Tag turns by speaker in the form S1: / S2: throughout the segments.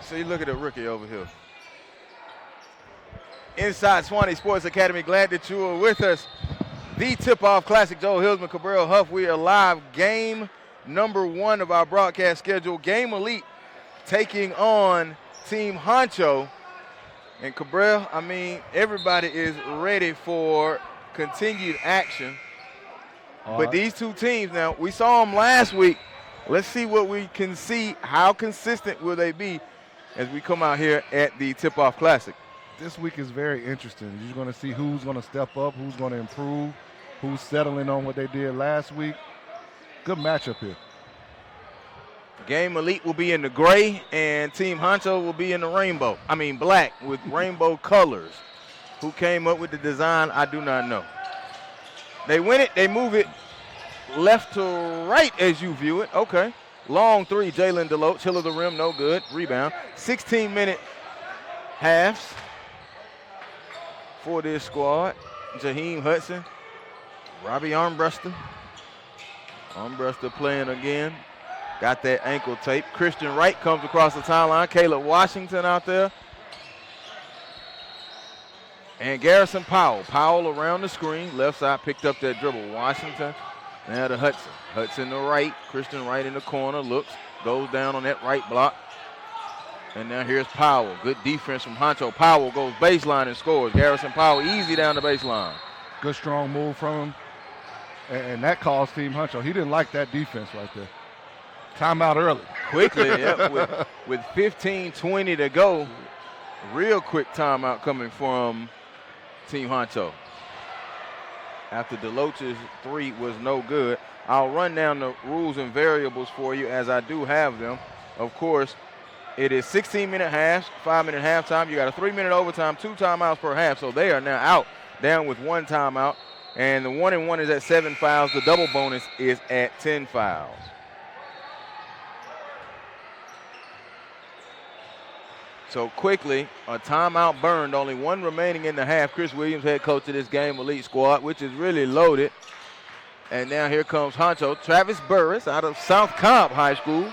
S1: See, look at the rookie over here. Inside Swanee Sports Academy, glad that you are with us. The Tipoff Classic, Joe Hillsman, Cabral Huff. We are live. Game number 1 of our broadcast schedule. Game Elite taking on Team Honcho. And Cabral, I mean, everybody is ready for continued action. But these two teams, now, we saw them last week. Let's see what we can see. How consistent will they be as we come out here at the Tipoff Classic?
S2: This week is very interesting. You're going to see who's going to step up, who's going to improve, who's settling on what they did last week. Good matchup here.
S1: Game Elite will be in the gray, and Team Honcho will be in the black with rainbow colors. Who came up with the design, I do not know. They win it, they move it left to right as you view it. Okay. Long three, Jalen Deloach, hill of the rim, no good. Rebound. 16-minute halves for this squad. Jaheim Hudson, Robbie Armbruster. Armbruster playing again. Got that ankle tape. Christian Wright comes across the timeline. Caleb Washington out there. And Garrison Powell. Powell around the screen. Left side picked up that dribble. Washington. Now to Hudson. Hudson to right. Christian Wright in the corner. Looks. Goes down on that right block. And now here's Powell. Good defense from Huncho. Powell goes baseline and scores. Garrison Powell easy down the baseline.
S2: Good strong move from him. And that caused Team Huncho. He didn't like that defense right there. Timeout early.
S1: Quickly, yep, with 15-20 to go. Real quick timeout coming from Team Honcho. After Deloach's three was no good. I'll run down the rules and variables for you as I do have them. Of course, it is 16-minute halves, 5-minute halftime. You got a 3-minute overtime, 2 timeouts per half. So they are now out, down with 1 timeout. And the 1-and-1 is at 7 fouls. The double bonus is at 10 fouls. So quickly, a timeout burned, only 1 remaining in the half. Chris Williams, head coach of this Game Elite squad, which is really loaded. And now here comes Honcho. Travis Burris out of South Cobb High School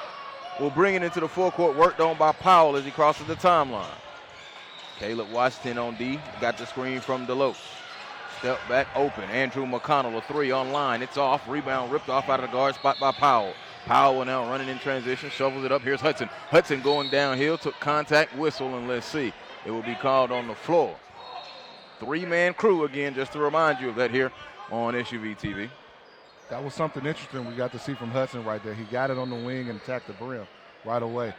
S1: will bring it into the forecourt, worked on by Powell as he crosses the timeline. Caleb Washington on D, got the screen from Deloach. Step back open, Andrew McConnell, a 3 on line. It's off, rebound ripped off out of the guard spot by Powell. Powell now running in transition, shovels it up. Here's Hudson. Hudson going downhill, took contact, whistle, and let's see. It will be called on the floor. 3-man crew again, just to remind you of that here on SUV TV.
S2: That was something interesting we got to see from Hudson right there. He got it on the wing and attacked the brim right away.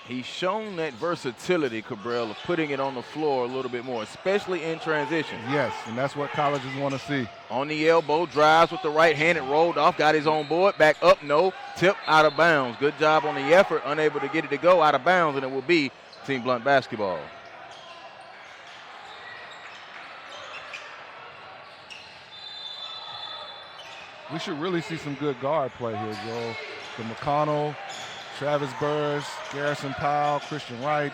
S1: He's shown that versatility, Cabral, of putting it on the floor a little bit more, especially in transition.
S2: Yes, and that's what colleges want to see.
S1: On the elbow, drives with the right hand, it rolled off, got his own board, back up, no, tip, out of bounds. Good job on the effort, unable to get it to go out of bounds, and it will be Team Blunt basketball.
S2: We should really see some good guard play here, Joel. The McConnell, Travis Burris, Garrison Powell, Christian Wright.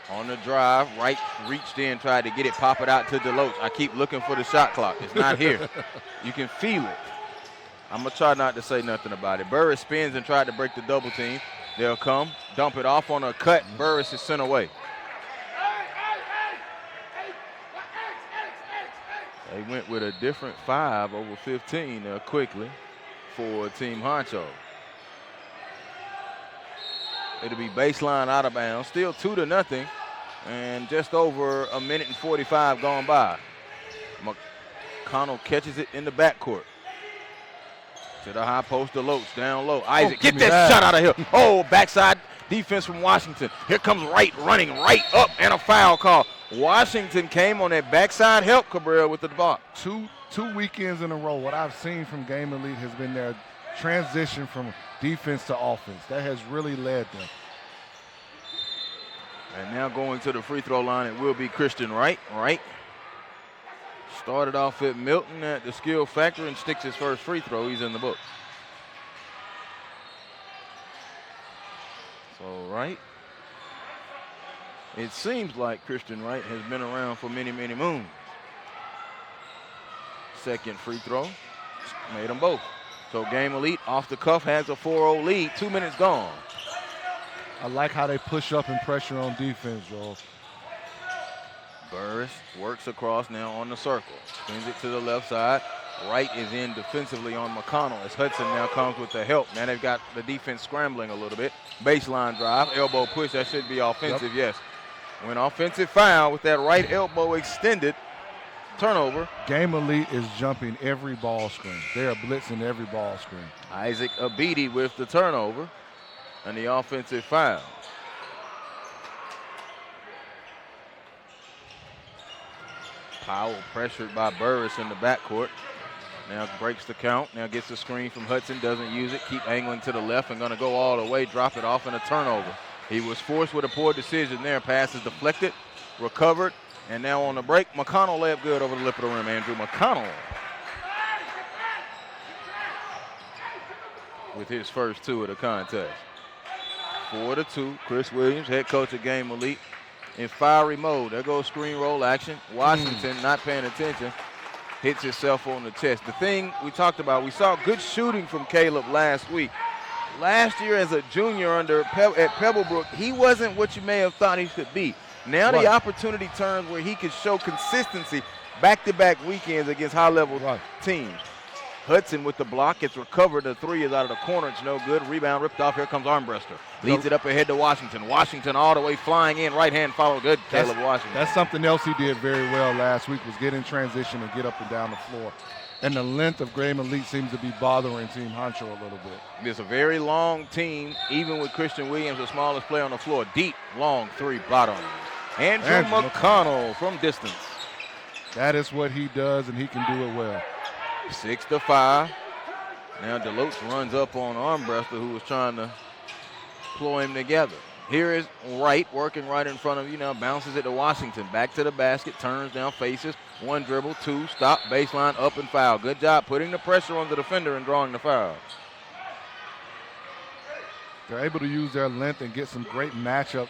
S1: On the drive, Wright reached in, tried to get it, pop it out to Deloach. I keep looking for the shot clock. It's not here. You can feel it. I'm going to try not to say nothing about it. Burris spins and tried to break the double team. They'll come, dump it off on a cut. Burris is sent away. They went with a different 5 over 15 quickly for Team Honcho. It'll be baseline out of bounds, still 2-0, and just over a minute and 45 gone by. McConnell catches it in the backcourt. To the high post, Deloach down low. Isaac, get that shot out of here. Oh, backside defense from Washington. Here comes Wright running right up, and a foul call. Washington came on that backside help, Cabral, with the block.
S2: Two weekends in a row, what I've seen from Game Elite has been their transition from defense to offense. That has really led them.
S1: And now going to the free throw line, it will be Christian Wright. Wright started off at Milton at the Skill Factory and sticks his first free throw. He's in the book. So Wright. It seems like Christian Wright has been around for many, many moons. Second free throw, made them both. So Game Elite off the cuff has a 4-0 lead. 2 minutes gone.
S2: I like how they push up and pressure on defense, Joel.
S1: Burris works across now on the circle. Spins it to the left side. Wright is in defensively on McConnell as Hudson now comes with the help. Now they've got the defense scrambling a little bit. Baseline drive, elbow push. That should be offensive, yes. When offensive foul with that right elbow extended, turnover.
S2: Game Elite is jumping every ball screen. They are blitzing every ball screen.
S1: Isaac Abidi with the turnover and the offensive foul. Powell pressured by Burris in the backcourt. Now breaks the count. Now gets the screen from Hudson. Doesn't use it. Keep angling to the left and going to go all the way. Drop it off in a turnover. He was forced with a poor decision there. Pass is deflected. Recovered. And now on the break, McConnell layup good over the lip of the rim. Andrew McConnell with his first 2 of the contest. 4-2. Chris Williams, head coach of Game Elite, in fiery mode. There goes screen roll action. Washington not paying attention. Hits himself on the chest. The thing we talked about, we saw good shooting from Caleb last week. Last year as a junior at Pebblebrook, he wasn't what you may have thought he could be. Now the opportunity turns where he could show consistency back-to-back weekends against high-level teams. Hudson with the block, gets recovered. The 3 is out of the corner. It's no good. Rebound ripped off. Here comes Armbruster. Leads it up ahead to Washington. Washington all the way flying in. Right hand follow. Good, Caleb Washington.
S2: That's something else he did very well last week, was get in transition and get up and down the floor. And the length of Game Elite seems to be bothering Team Honcho a little bit.
S1: It's a very long team, even with Christian Williams, the smallest player on the floor. Deep, long 3 bottom. Andrew McConnell from distance.
S2: That is what he does, and he can do it well.
S1: 6-5. Now Deloach runs up on Armbruster, who was trying to ploy him together. Here is Wright working right in front of you now. Bounces it to Washington. Back to the basket. Turns down, faces. 1 dribble, 2. Stop, baseline, up and foul. Good job putting the pressure on the defender and drawing the foul.
S2: They're able to use their length and get some great matchup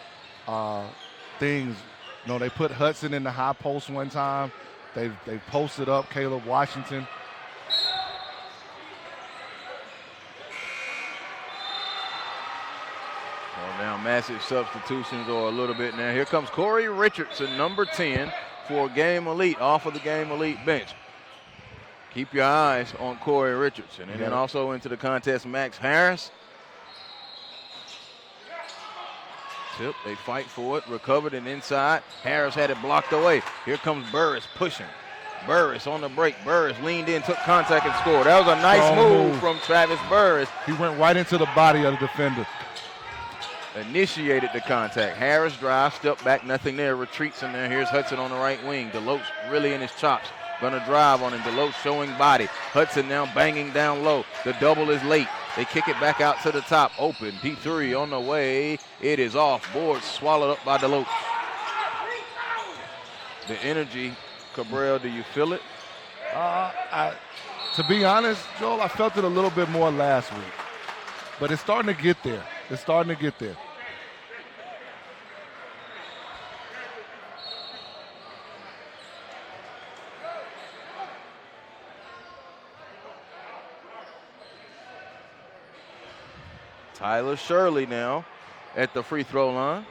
S2: things. You know, they put Hudson in the high post one time. They've posted up Caleb Washington.
S1: Well, now massive substitutions or a little bit now. Here comes Corey Richardson, number 10, for Game Elite, off of the Game Elite bench. Keep your eyes on Corey Richardson. And then also into the contest, Max Harris. Tip, they fight for it, recovered and inside. Harris had it blocked away. Here comes Burris pushing. Burris on the break. Burris leaned in, took contact and scored. That was a nice move from Travis Burris.
S2: He went right into the body of the defender.
S1: Initiated the contact. Harris drives, step back, nothing there, retreats in there. Here's Hudson on the right wing. Deloach really in his chops. Gonna drive on him. Deloach showing body. Hudson now banging down low. The double is late. They kick it back out to the top. Open. Deep 3 on the way. It is off. Board swallowed up by Deloach. The energy, Cabral, do you feel it?
S2: To be honest, Joel, I felt it a little bit more last week. But it's starting to get there. It's starting to get there.
S1: Tyler Shirley now at the free throw line.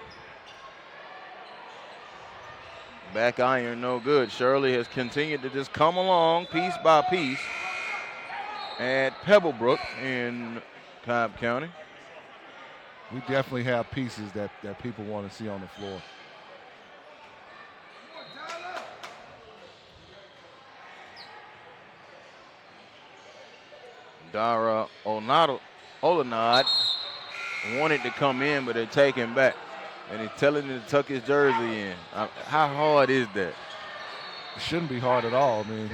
S1: Back iron, no good. Shirley has continued to just come along piece by piece at Pebblebrook in Cobb County.
S2: We definitely have pieces that people want to see on the floor.
S1: Dara Olanad wanted to come in, but they take him back. And he's telling him to tuck his jersey in. How hard is that?
S2: It shouldn't be hard at all. I mean,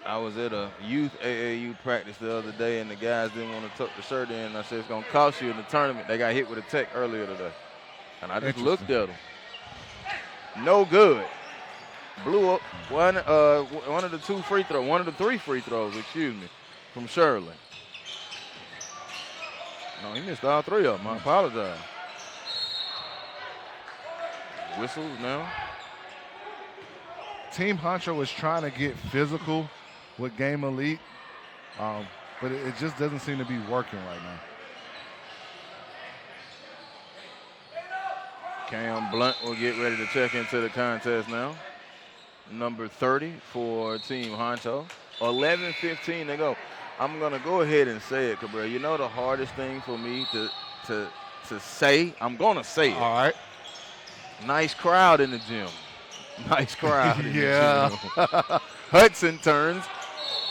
S1: I was at a youth AAU practice the other day, and the guys didn't want to tuck the shirt in. I said, it's going to cost you in the tournament. They got hit with a tech earlier today. And I just looked at them. No good. Blew up one of the 3 free throws, excuse me, from Shirley. No, he missed all 3 of them. I apologize. Whistles now.
S2: Team Huncho is trying to get physical with Game Elite, but it just doesn't seem to be working right now.
S1: Cam Blunt will get ready to check into the contest now. Number 30 for Team Honcho. 11:15 to go. I'm going to go ahead and say it, Cabrera. You know the hardest thing for me to say? I'm going to say it.
S2: All right.
S1: Nice crowd in the gym. Nice crowd in
S2: yeah.
S1: the gym. Hudson turns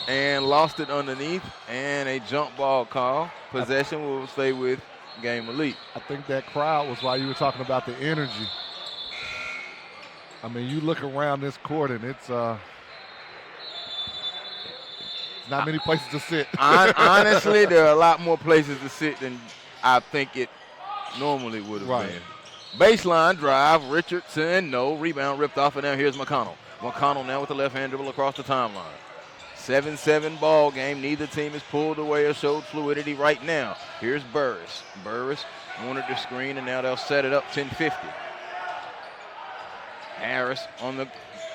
S1: and lost it underneath, and a jump ball call. Possession will stay with Game Elite.
S2: I think that crowd was why you were talking about the energy. I mean, you look around this court, and it's not many places to sit.
S1: Honestly, there are a lot more places to sit than I think it normally would have been. Baseline drive, Richardson, no. Rebound ripped off, and now here's McConnell. McConnell now with the left-hand dribble across the timeline. 7-7 ball game. Neither team has pulled away or showed fluidity right now. Here's Burris. Burris wanted to screen, and now they'll set it up 10-50. Harris on the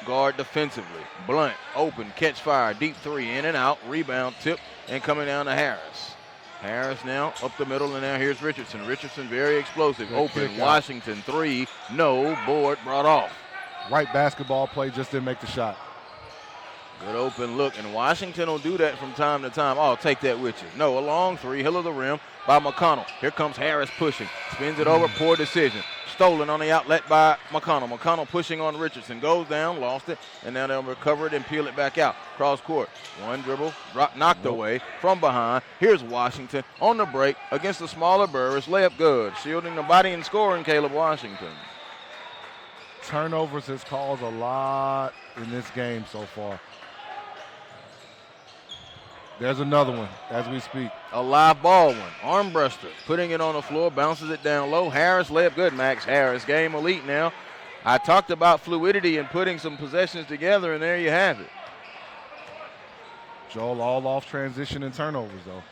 S1: guard defensively. Blunt, open, catch fire, deep three, in and out, rebound, tip, and coming down to Harris. Harris now up the middle, and now here's Richardson. Richardson very explosive,
S2: good
S1: open, Washington, three, no, board brought off.
S2: Right basketball play, just didn't make the shot.
S1: Good open look, and Washington will do that from time to time. Oh, take that with you. No, a long three, hill of the rim by McConnell. Here comes Harris pushing, spins it over, poor decision. Stolen on the outlet by McConnell. McConnell pushing on Richardson, goes down, lost it, and now they'll recover it and peel it back out. Cross court, one dribble, knocked away from behind. Here's Washington on the break against the smaller Burris, layup good. Shielding the body and scoring, Caleb Washington.
S2: Turnovers has caused a lot in this game so far. There's another one as we speak.
S1: A live ball one. Armbruster putting it on the floor, bounces it down low. Harris, layup good. Max Harris, Game Elite now. I talked about fluidity and putting some possessions together, and there you have it.
S2: Joel, all off transition and turnovers, though.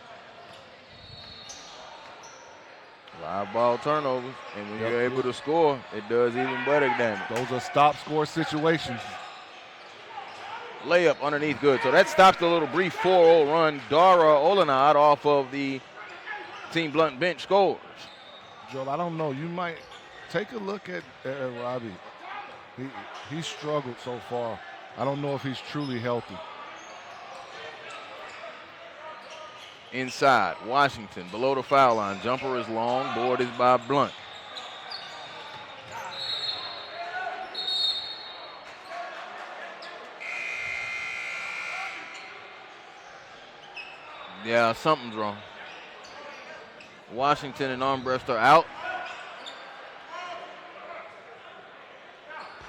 S1: Live ball turnovers, and when you're able to score, it does even better damage.
S2: Those are stop-score situations.
S1: Layup underneath good. So that stops the little brief 4-0 run. Dara Olenad off of the Team Blunt bench scores.
S2: Joel, I don't know. You might take a look at Robbie. He struggled so far. I don't know if he's truly healthy.
S1: Inside, Washington below the foul line. Jumper is long. Board is by Blunt. Yeah, something's wrong. Washington and Armbrust are out.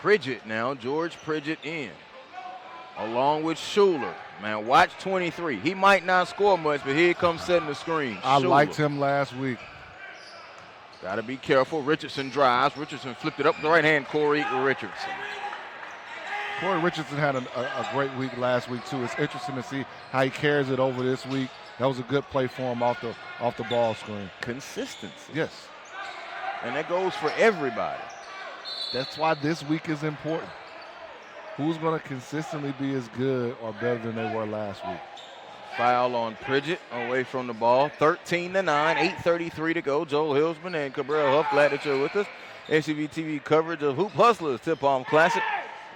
S1: Pridgett now, George Pridgett in. Along with Schuler. Man, watch 23. He might not score much, but here he comes setting the screen.
S2: I liked him last week.
S1: Got to be careful. Richardson drives. Richardson flipped it up with the right hand. Corey Richardson.
S2: Corey Richardson had a great week last week, too. It's interesting to see how he carries it over this week. That was a good play for him off the ball screen.
S1: Consistency.
S2: Yes.
S1: And that goes for everybody.
S2: That's why this week is important. Who's going to consistently be as good or better than they were last week?
S1: Foul on Pridgett away from the ball. 13-9, 8:33 to go. Joel Hilsman and Cabral Huff, glad that you're with us. SUV TV coverage of Hoop Hustlers Tipoff Classic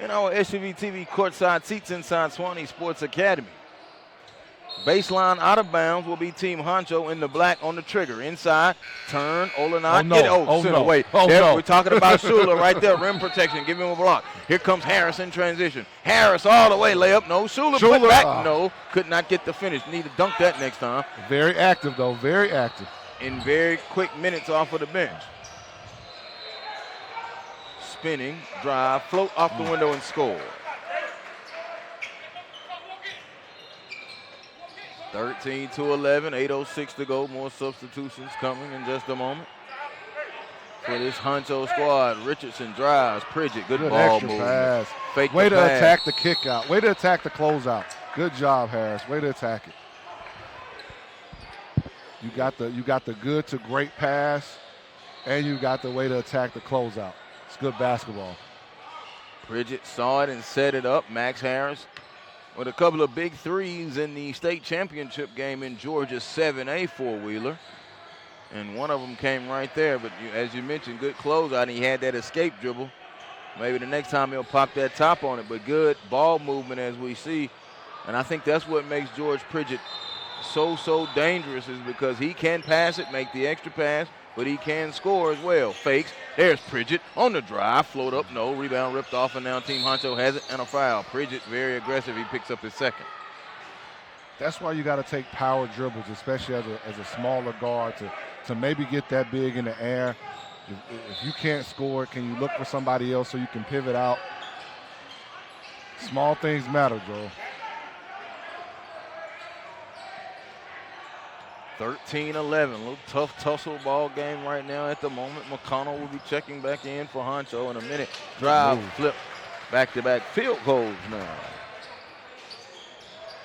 S1: and our SUV TV courtside seats inside Swanee Sports Academy. Baseline out of bounds will be Team Honcho in the black on the trigger. Inside, turn, Olenad, sent away. We're talking about Schuler right there, rim protection, give him a block. Here comes Harris in transition. Harris all the way, layup, no. Schuler put back, no. Could not get the finish. Need to dunk that next time.
S2: Very active, though, very active.
S1: In very quick minutes off of the bench. Spinning, drive, float off the window and score. 13-11, 8:06 to go. More substitutions coming in just a moment. For this Huncho squad, Richardson drives, Pridgett, good ball
S2: extra
S1: move.
S2: Pass.
S1: Fake
S2: Way to
S1: pass.
S2: attack the kick out. Way to attack the closeout. Good job, Harris. Way to attack it. You got the good to great pass, and you got the way to attack the closeout. It's good basketball.
S1: Pridgett saw it and set it up. Max Harris with a couple of big threes in the state championship game in Georgia's 7A four-wheeler. And one of them came right there, but as you mentioned, good closeout, and he had that escape dribble. Maybe the next time he'll pop that top on it, but good ball movement as we see. And I think that's what makes George Pridgett so dangerous, is because he can pass it, make the extra pass, but he can score as well. Fakes. There's Pridgett on the drive. Float up. No. Rebound ripped off, and now Team Honcho has it, and a foul. Pridgett very aggressive. He picks up his second.
S2: That's why you got to take power dribbles, especially as a smaller guard, to maybe get that big in the air. If you can't score, can you look for somebody else so you can pivot out? Small things matter, Joel.
S1: 13-11, a little tough tussle ball game right now at the moment. McConnell will be checking back in for Honcho in a minute. Drive, flip, back-to-back field goals now.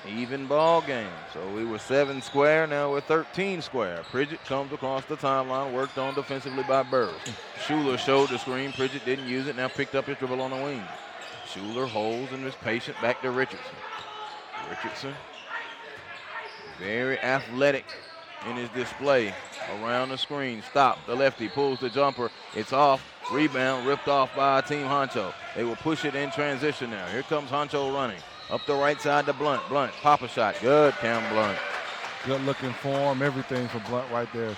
S1: Even ball game. So we were 7 square, now we're 13 square. Pridgett comes across the timeline, worked on defensively by Burris. Schuler showed the screen. Pridgett didn't use it, now picked up his dribble on the wing. Schuler holds and is patient, back to Richardson. Richardson, very athletic in his display around the screen. Stop, the lefty pulls the jumper. It's off, rebound ripped off by Team Honcho. They will push it in transition now. Here comes Honcho running. Up the right side to Blunt. Blunt, pop a shot. Good, Cam Blunt.
S2: Good looking form, everything for Blunt right there.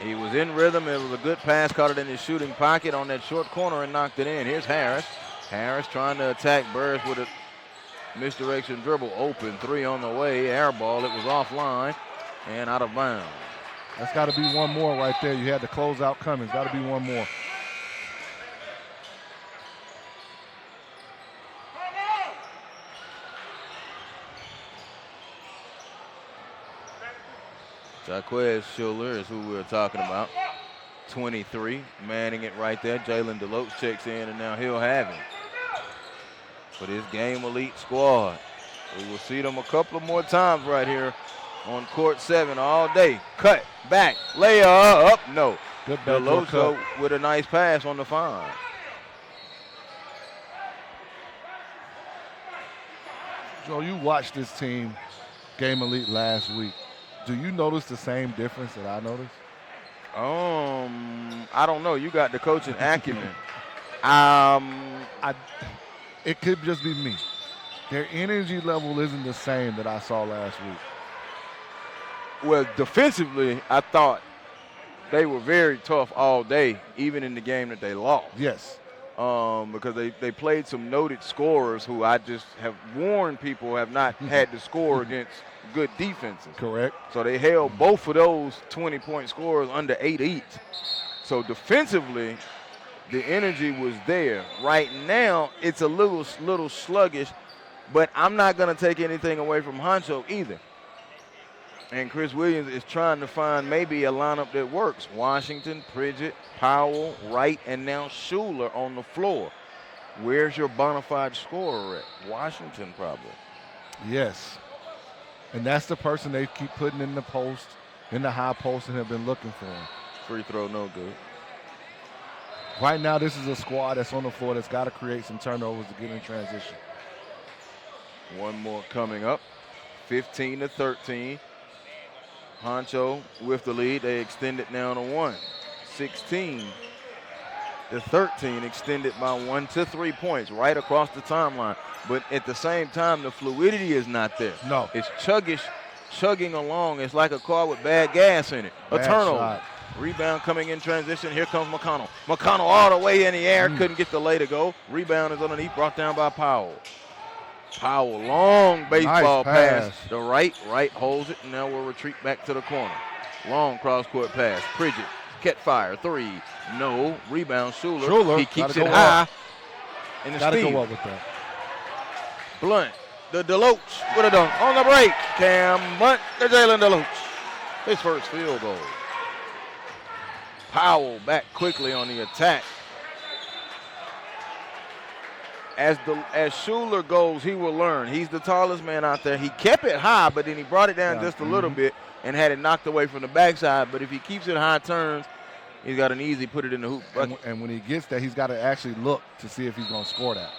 S1: He was in rhythm. It was a good pass, caught it in his shooting pocket on that short corner and knocked it in. Here's Harris. Harris trying to attack Burris with a misdirection dribble. Open three on the way. Air ball. It was offline and out of bounds.
S2: That's got to be one more right there. You had the closeout coming. It's got to be one more.
S1: Jaquez Schuler is who we're talking about. 23, manning it right there. Jalen Deloach checks in, and now he'll have him for this game elite squad. We will see them a couple of more times right here on court 7 all day. Cut, back, layup, up, no.
S2: Good
S1: Deloach with a nice pass on the find.
S2: Joe, you watched this team, Game Elite, last week. Do you notice the same difference that I noticed?
S1: I don't know. You got the coaching acumen.
S2: It could just be me. Their energy level isn't the same that I saw last week.
S1: Well, defensively, I thought they were very tough all day, even in the game that they lost.
S2: Yes.
S1: Because they played some noted scorers who I just have warned people have not had to score against good defenses.
S2: Correct.
S1: So they held both of those 20-point scorers under 8 each. So defensively, the energy was there. Right now, it's a little sluggish, but I'm not going to take anything away from Honcho either. And Chris Williams is trying to find maybe a lineup that works. Washington, Pridgett, Powell, Wright, and now Schuler on the floor. Where's your bona fide scorer at? Washington, probably.
S2: Yes. And that's the person they keep putting in the post, in the high post, and have been looking for him.
S1: Free throw, no good.
S2: Right now, this is a squad that's on the floor that's got to create some turnovers to get in transition.
S1: One more coming up. 15-13. Honcho with the lead. They extend it now to 1. 16-13, extended by 1 to 3 points right across the timeline. But at the same time, the fluidity is not there.
S2: No.
S1: It's chugging along. It's like a car with bad gas in it. A turnover.
S2: Shot.
S1: Rebound coming in transition. Here comes McConnell. McConnell all the way in the air. Couldn't get the lay to go. Rebound is underneath, brought down by Powell. Powell, long baseball pass. The right holds it, and now we'll retreat back to the corner. Long cross-court pass. Pridgett, catch fire, 3. No. Rebound, Schuler. He keeps it high. In the
S2: Gotta
S1: steal.
S2: go up with that.
S1: Blunt, the Deloach with a dunk on the break. Cam Blunt, the Jalen Deloach. His first field goal. Powell back quickly on the attack. As Schuler goes, he will learn. He's the tallest man out there. He kept it high, but then he brought it down just a little bit and had it knocked away from the backside. But if he keeps it high turns, he's got an easy put it in the hoop bucket.
S2: And when he gets there, he's got to actually look to see if he's going to score that.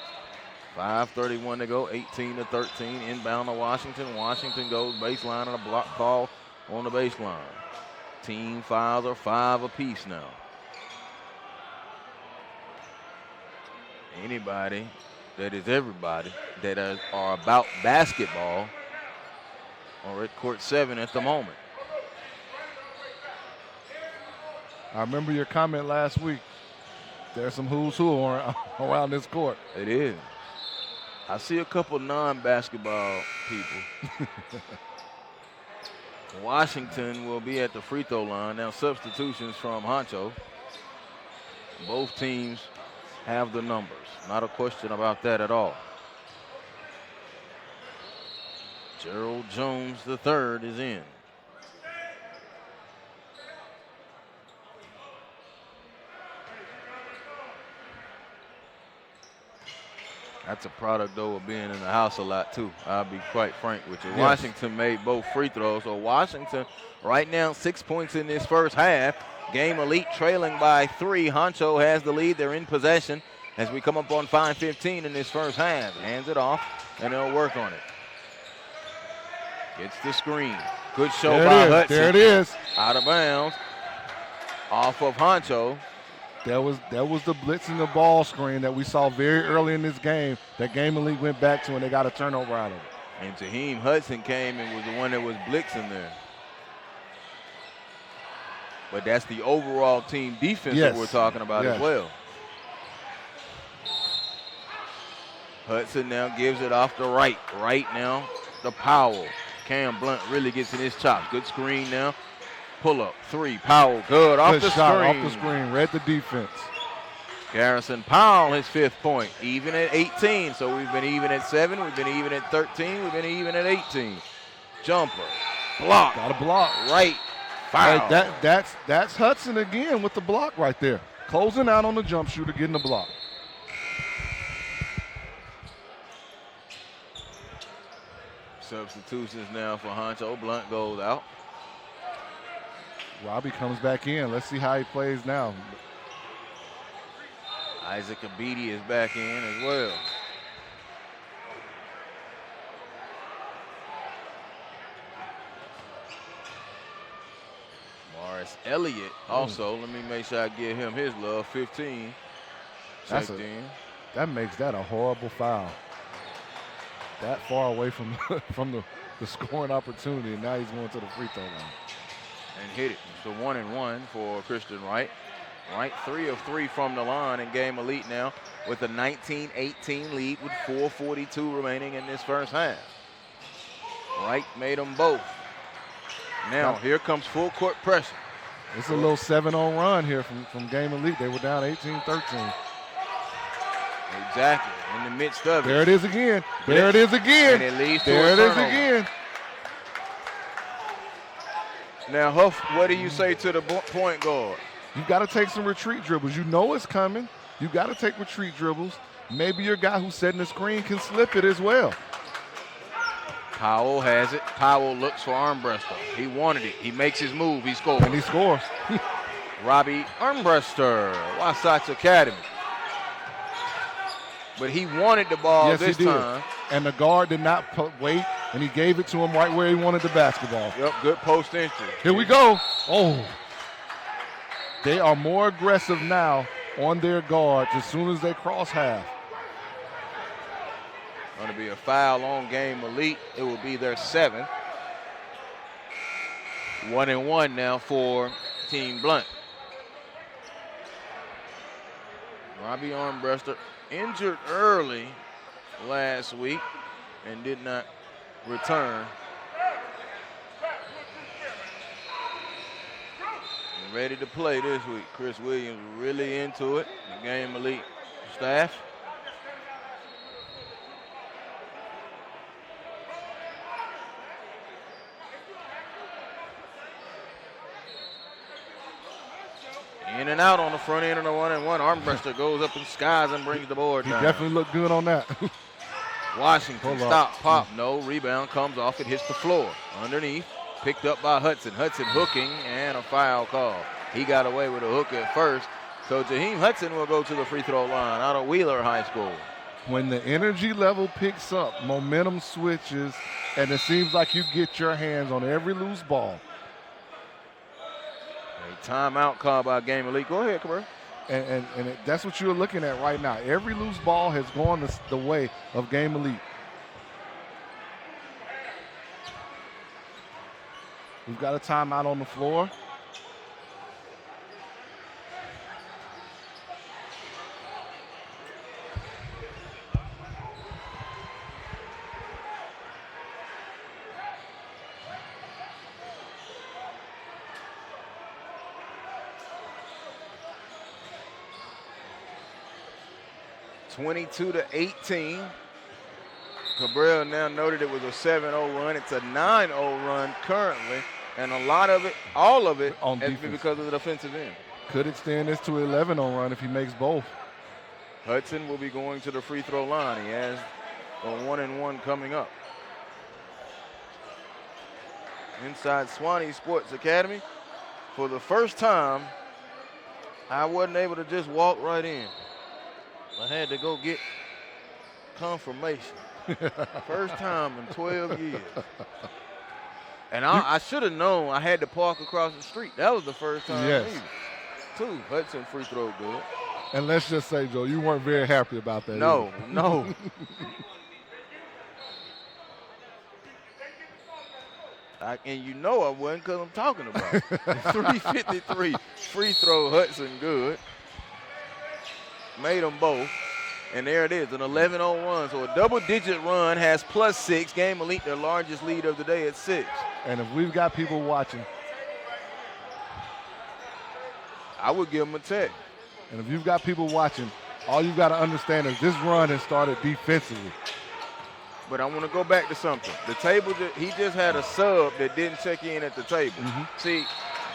S1: 5:31 to go, 18-13, inbound to Washington. Washington goes baseline and a block call on the baseline. Team fouls are 5 apiece now. Anybody that is everybody that are about basketball are at court 7 at the moment.
S2: I remember your comment last week. There's some who's who around this court.
S1: It is. I see a couple non-basketball people. Washington will be at the free throw line. Now substitutions from Honcho. Both teams have the numbers. Not a question about that at all. Gerald Jones III is in. That's a product, though, of being in the house a lot, too. I'll be quite frank with you. Yes. Washington made both free throws. So Washington right now 6 points in this first half. Game Elite trailing by 3. Honcho has the lead. They're in possession as we come up on 5:15 in this first half. Hands it off, and they'll work on it. Gets the screen. Good show by Hudson.
S2: There it is.
S1: Out of bounds. Off of Honcho.
S2: That was the blitzing the ball screen that we saw very early in this game. That Game Elite went back to, and they got a turnover out of it.
S1: And Jaheim Hudson came and was the one that was blitzing there. But that's the overall team defense that we're talking about as well. Hudson now gives it off the right. Right now, the Powell. Cam Blunt really gets in his chops. Good screen now. Pull up, 3, Powell, good off the screen.
S2: Off the screen, read the defense.
S1: Garrison Powell, his 5th point, even at 18. So we've been even at 7, we've been even at 13, we've been even at 18. Jumper, block.
S2: Got a block.
S1: Right, foul.
S2: Hey, that's Hudson again with the block right there. Closing out on the jump shooter, getting the block.
S1: Substitutions now for Honcho. Blunt goes out.
S2: Robbie comes back in. Let's see how he plays now.
S1: Isaac Abidi is back in as well. Morris Elliott also. Let me make sure I give him his love. 15.
S2: That makes that a horrible foul. That far away from the scoring opportunity, and now he's going to the free throw line.
S1: And hit it. So 1-1 for Christian Wright. Wright 3 of 3 from the line in Game Elite now with a 19-18 lead with 4:42 remaining in this first half. Wright made them both. Now here comes full court pressure.
S2: It's a little 7-0 run here from Game Elite. They were down 18-13.
S1: Exactly. In the midst of it.
S2: There it is again. There it is again.
S1: And it leads to
S2: there
S1: a
S2: it is
S1: turnover.
S2: again.
S1: Now, Huff, what do you say to the point guard?
S2: You got to take some retreat dribbles. You know it's coming. You got to take retreat dribbles. Maybe your guy who's setting the screen can slip it as well.
S1: Powell has it. Powell looks for Armbruster. He wanted it. He makes his move. He scores.
S2: And he scores.
S1: Robbie Armbruster, Wasatch Academy. But he wanted the ball this time.
S2: And the guard did not wait, and he gave it to him right where he wanted the basketball.
S1: Yep, good post entry.
S2: Here we go. Oh. They are more aggressive now on their guards as soon as they cross half.
S1: Going to be a foul on Game Elite. It will be their 7th. 1-1 now for Team Blunt. Robbie Armbruster injured early last week and did not return. And ready to play this week. Chris Williams really into it. The Game Elite staff. In and out on the front end of the 1-1. Armbruster goes up in skies and brings the board down.
S2: He definitely looked good on that.
S1: Washington, stop, pop, no. Rebound comes off. It hits the floor. Underneath, picked up by Hudson. Hudson hooking and a foul call. He got away with a hook at first. So Jaheim Hudson will go to the free throw line out of Wheeler High School.
S2: When the energy level picks up, momentum switches, and it seems like you get your hands on every loose ball.
S1: A timeout call by Game Elite. Go ahead, Cabrera.
S2: And that's what you're looking at right now. Every loose ball has gone the way of Game Elite. We've got a timeout on the floor.
S1: (22-18). Cabrera now noted it was a 7-0 run. It's a 9-0 run currently, and a lot of it, all of it,
S2: on
S1: has
S2: defense.
S1: been because of the defensive end.
S2: Could extend this to an 11-0 run if he makes both.
S1: Hudson will be going to the free throw line. He has a 1-and-1 coming up. Inside Swanee Sports Academy, for the first time, I wasn't able to just walk right in. I had to go get confirmation. First time in 12 years. And I should have known I had to park across the street. That was the first time.
S2: Yes.
S1: Either. 2, Hudson free throw good.
S2: And let's just say, Joe, you weren't very happy about that.
S1: No,
S2: either.
S1: no. And you know I wasn't because I'm talking about it. 3:53 free throw, Hudson good. Made them both. And there it is, an 11-0 run. So a double-digit run has +6. Game Elite, their largest lead of the day at 6.
S2: And if we've got people watching,
S1: I would give them a tech.
S2: and if you've got people watching, all you've got to understand is this run has started defensively.
S1: But I want to go back to something. The table, he just had a sub that didn't check in at the table. See,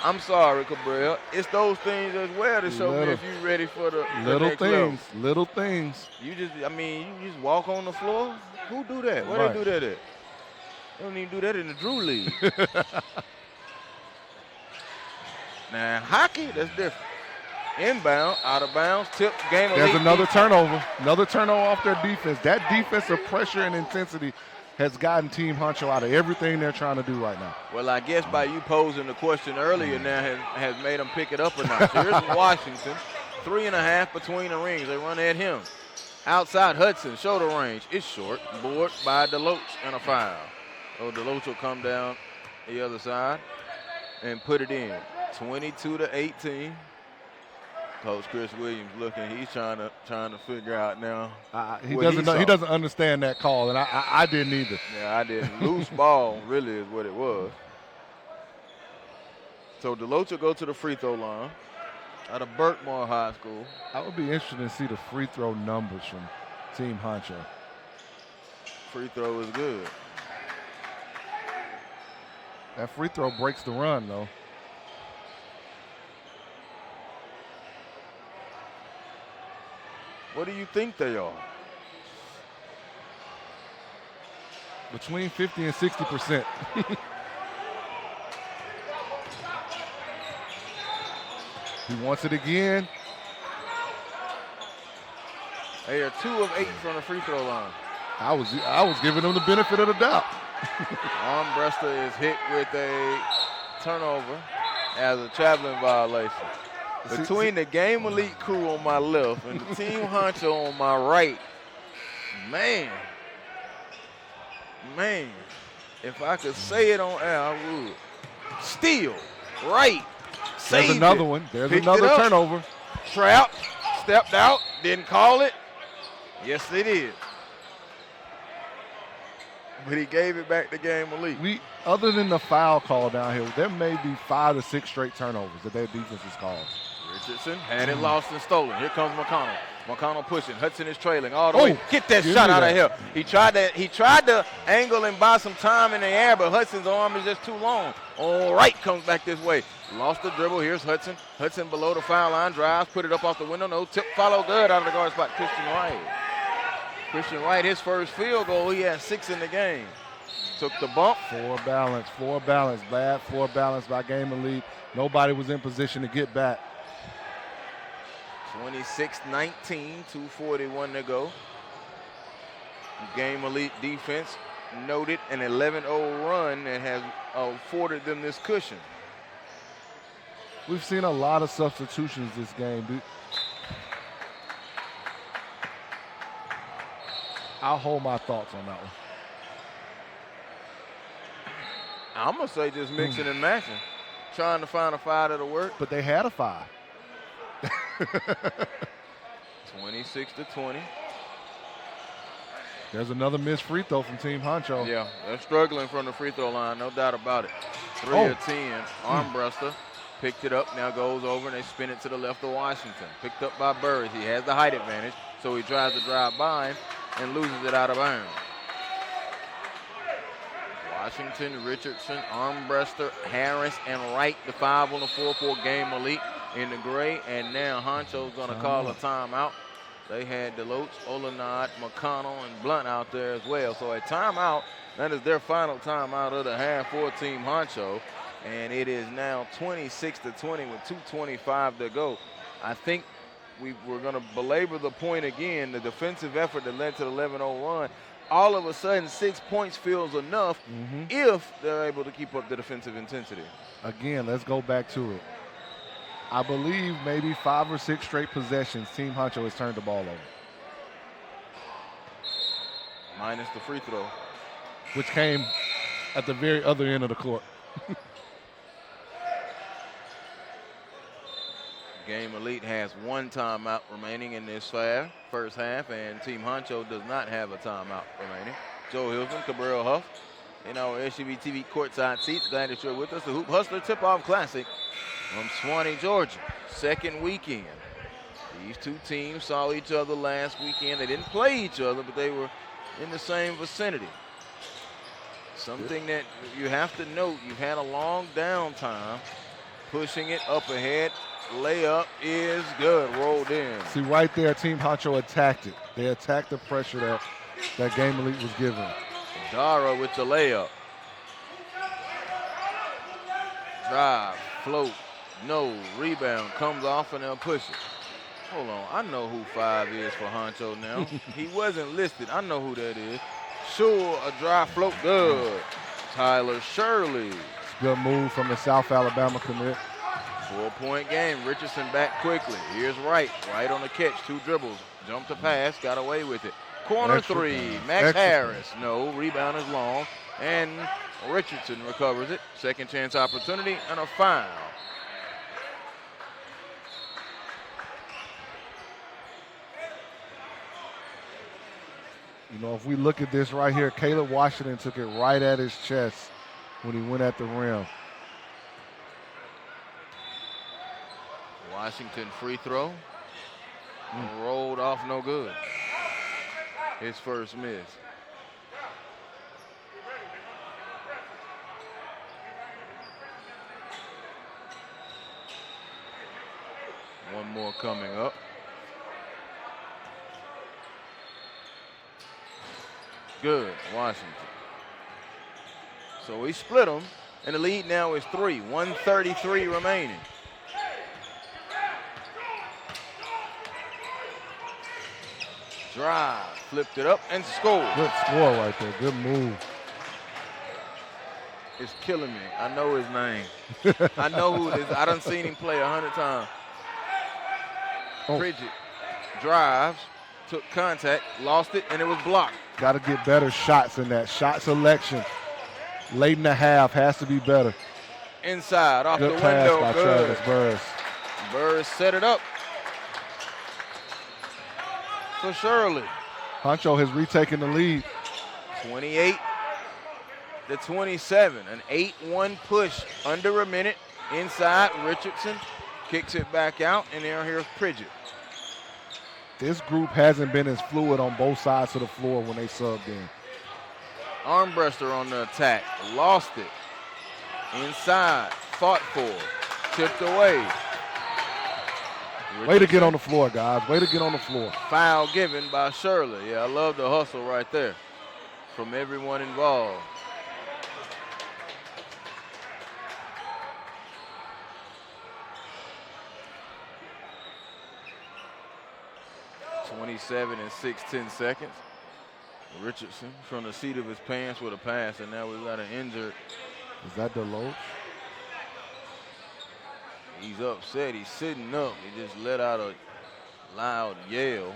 S1: I'm sorry, Cabrera. It's those things as well to show me if you're ready for the next level.
S2: Little things.
S1: You just walk on the floor? Who do that? Where they do that at? They don't even do that in the Drew League. Now, hockey, that's different. Inbound, out of bounds, tip, Game Elite.
S2: There's another turnover. Another turnover off their defense. That defensive pressure and intensity has gotten Team Huncho out of everything they're trying to do right now.
S1: Well, I guess by you posing the question earlier now has made them pick it up a notch. Here's Washington, 3.5 between the rings. They run at him. Outside Hudson, shoulder range. It's short. Board by Deloach and a foul. So Deloach will come down the other side and put it in. 22-18. Coach Chris Williams looking. He's trying to figure out now.
S2: He doesn't understand that call, and I didn't either.
S1: Yeah, I didn't. Loose ball really is what it was. So Deloach will go to the free throw line out of Berkmore High School.
S2: I would be interested to see the free throw numbers from Team Huncho.
S1: Free throw is good.
S2: That free throw breaks the run, though.
S1: What do you think they are?
S2: Between 50 and 60%. He wants it again.
S1: They are 2 of 8 from the free throw line.
S2: I was giving them the benefit of the doubt.
S1: Armbruster is hit with a turnover as a traveling violation. Between the Game Elite crew on my left and the Team Honcho on my right, man, if I could say it on air, I would. Steal, right, saved
S2: There's another
S1: it.
S2: one. There's
S1: Picked
S2: another
S1: it up.
S2: turnover.
S1: Trapped, stepped out, didn't call it. Yes, they did. But he gave it back to Game Elite.
S2: Other than the foul call down here, there may be 5 to 6 straight turnovers that their defense has caused.
S1: Richardson had it lost and stolen. Here comes McConnell. McConnell pushing. Hudson is trailing all the way. Get that shot out of here. He tried to angle and buy some time in the air, but Hudson's arm is just too long. All right, comes back this way. Lost the dribble. Here's Hudson. Hudson below the foul line. Drives, put it up off the window. No tip, follow good out of the guard spot. Christian Wright. Christian Wright, his first field goal. He had 6 in the game. Took the bump.
S2: Floor balance. Bad floor balance by Game Elite. Nobody was in position to get back.
S1: 26-19, 2:41 to go. Game Elite defense noted an 11-0 run that has afforded them this cushion.
S2: We've seen a lot of substitutions this game. I'll hold my thoughts on that one.
S1: I'm going to say just mixing and matching, trying to find a five that'll work.
S2: But they had a five.
S1: 26-20.
S2: There's another missed free throw from Team Honcho.
S1: Yeah, they're struggling from the free throw line, no doubt about it. 3 of 10. Armbruster picked it up, now goes over, and they spin it to the left of Washington. Picked up by Burris. He has the height advantage, so he tries to drive by him and loses it out of bounds. Washington, Richardson, Armbruster, Harris, and Wright, the 5 on the 4-4 Game Elite in the gray. And now Honcho's going to call a timeout. They had Deloach, Olenard, McConnell, and Blunt out there as well. So a timeout, that is their final timeout of the half for Team Honcho. And it is now 26-20 with 2:25 to go. I think we're going to belabor the point again, the defensive effort that led to the 11-0 run. All of a sudden, 6 points feels enough if they're able to keep up the defensive intensity.
S2: Again, let's go back to it. I believe maybe 5 or 6 straight possessions, Team Honcho has turned the ball over.
S1: Minus the free throw.
S2: Which came at the very other end of the court.
S1: Game Elite has 1 timeout remaining in this first half, and Team Honcho does not have a timeout remaining. Joe Hilton, Cabral Huff, in our SUV TV courtside seats. Glad that you're with us. The Hoop Hustler Tip-Off Classic from Swanee, Georgia. Second weekend. These two teams saw each other last weekend. They didn't play each other, but they were in the same vicinity. Something that you have to note, you've had a long downtime. Pushing it up ahead. Layup is good, rolled in.
S2: See, right there, Team Honcho attacked it. They attacked the pressure that Game Elite was given.
S1: Dara with the layup. Drive, float, no, rebound, comes off and they'll push it. Hold on, I know who 5 is for Honcho now. He wasn't listed, I know who that is. Sure, a dry float, good. Tyler Shirley.
S2: Good move from the South Alabama commit.
S1: 4-point game, Richardson back quickly. Here's Wright, Wright on the catch, 2 dribbles. Jump to pass, got away with it. Corner 3, Max Harris. No, rebound is long, and Richardson recovers it. Second chance opportunity and a foul.
S2: You know, if we look at this right here, Caleb Washington took it right at his chest when he went at the rim.
S1: Washington free throw. Rolled off, no good. His first miss. One more coming up. Good, Washington. So we split them, and the lead now is 3. 1:33 remaining. Drive, flipped it up and scored.
S2: Good score right there, good move.
S1: It's killing me. I know his name. I know who it is. I done seen him play 100 times. Pridgett drives, took contact, lost it, and it was blocked.
S2: Got to get better shots in that. Shot selection late in the half has to be better.
S1: Inside, off
S2: good
S1: the
S2: pass
S1: window.
S2: By
S1: good.
S2: Travis Burris.
S1: Burris set it up for Shirley.
S2: Honcho has retaken the lead.
S1: 28-27. An 8-1 push under a minute. Inside, Richardson kicks it back out, and now here's Pridgett.
S2: This group hasn't been as fluid on both sides of the floor when they subbed in.
S1: Armbruster on the attack, lost it. Inside, fought for, tipped away.
S2: Way to get on the floor, guys. Way to get on the floor.
S1: Foul given by Shirley. Yeah, I love the hustle right there from everyone involved. (27 and 6/10 seconds). Richardson from the seat of his pants with a pass, and now we've got an injured.
S2: Is that Deloach?
S1: He's upset. He's sitting up. He just let out a loud yell.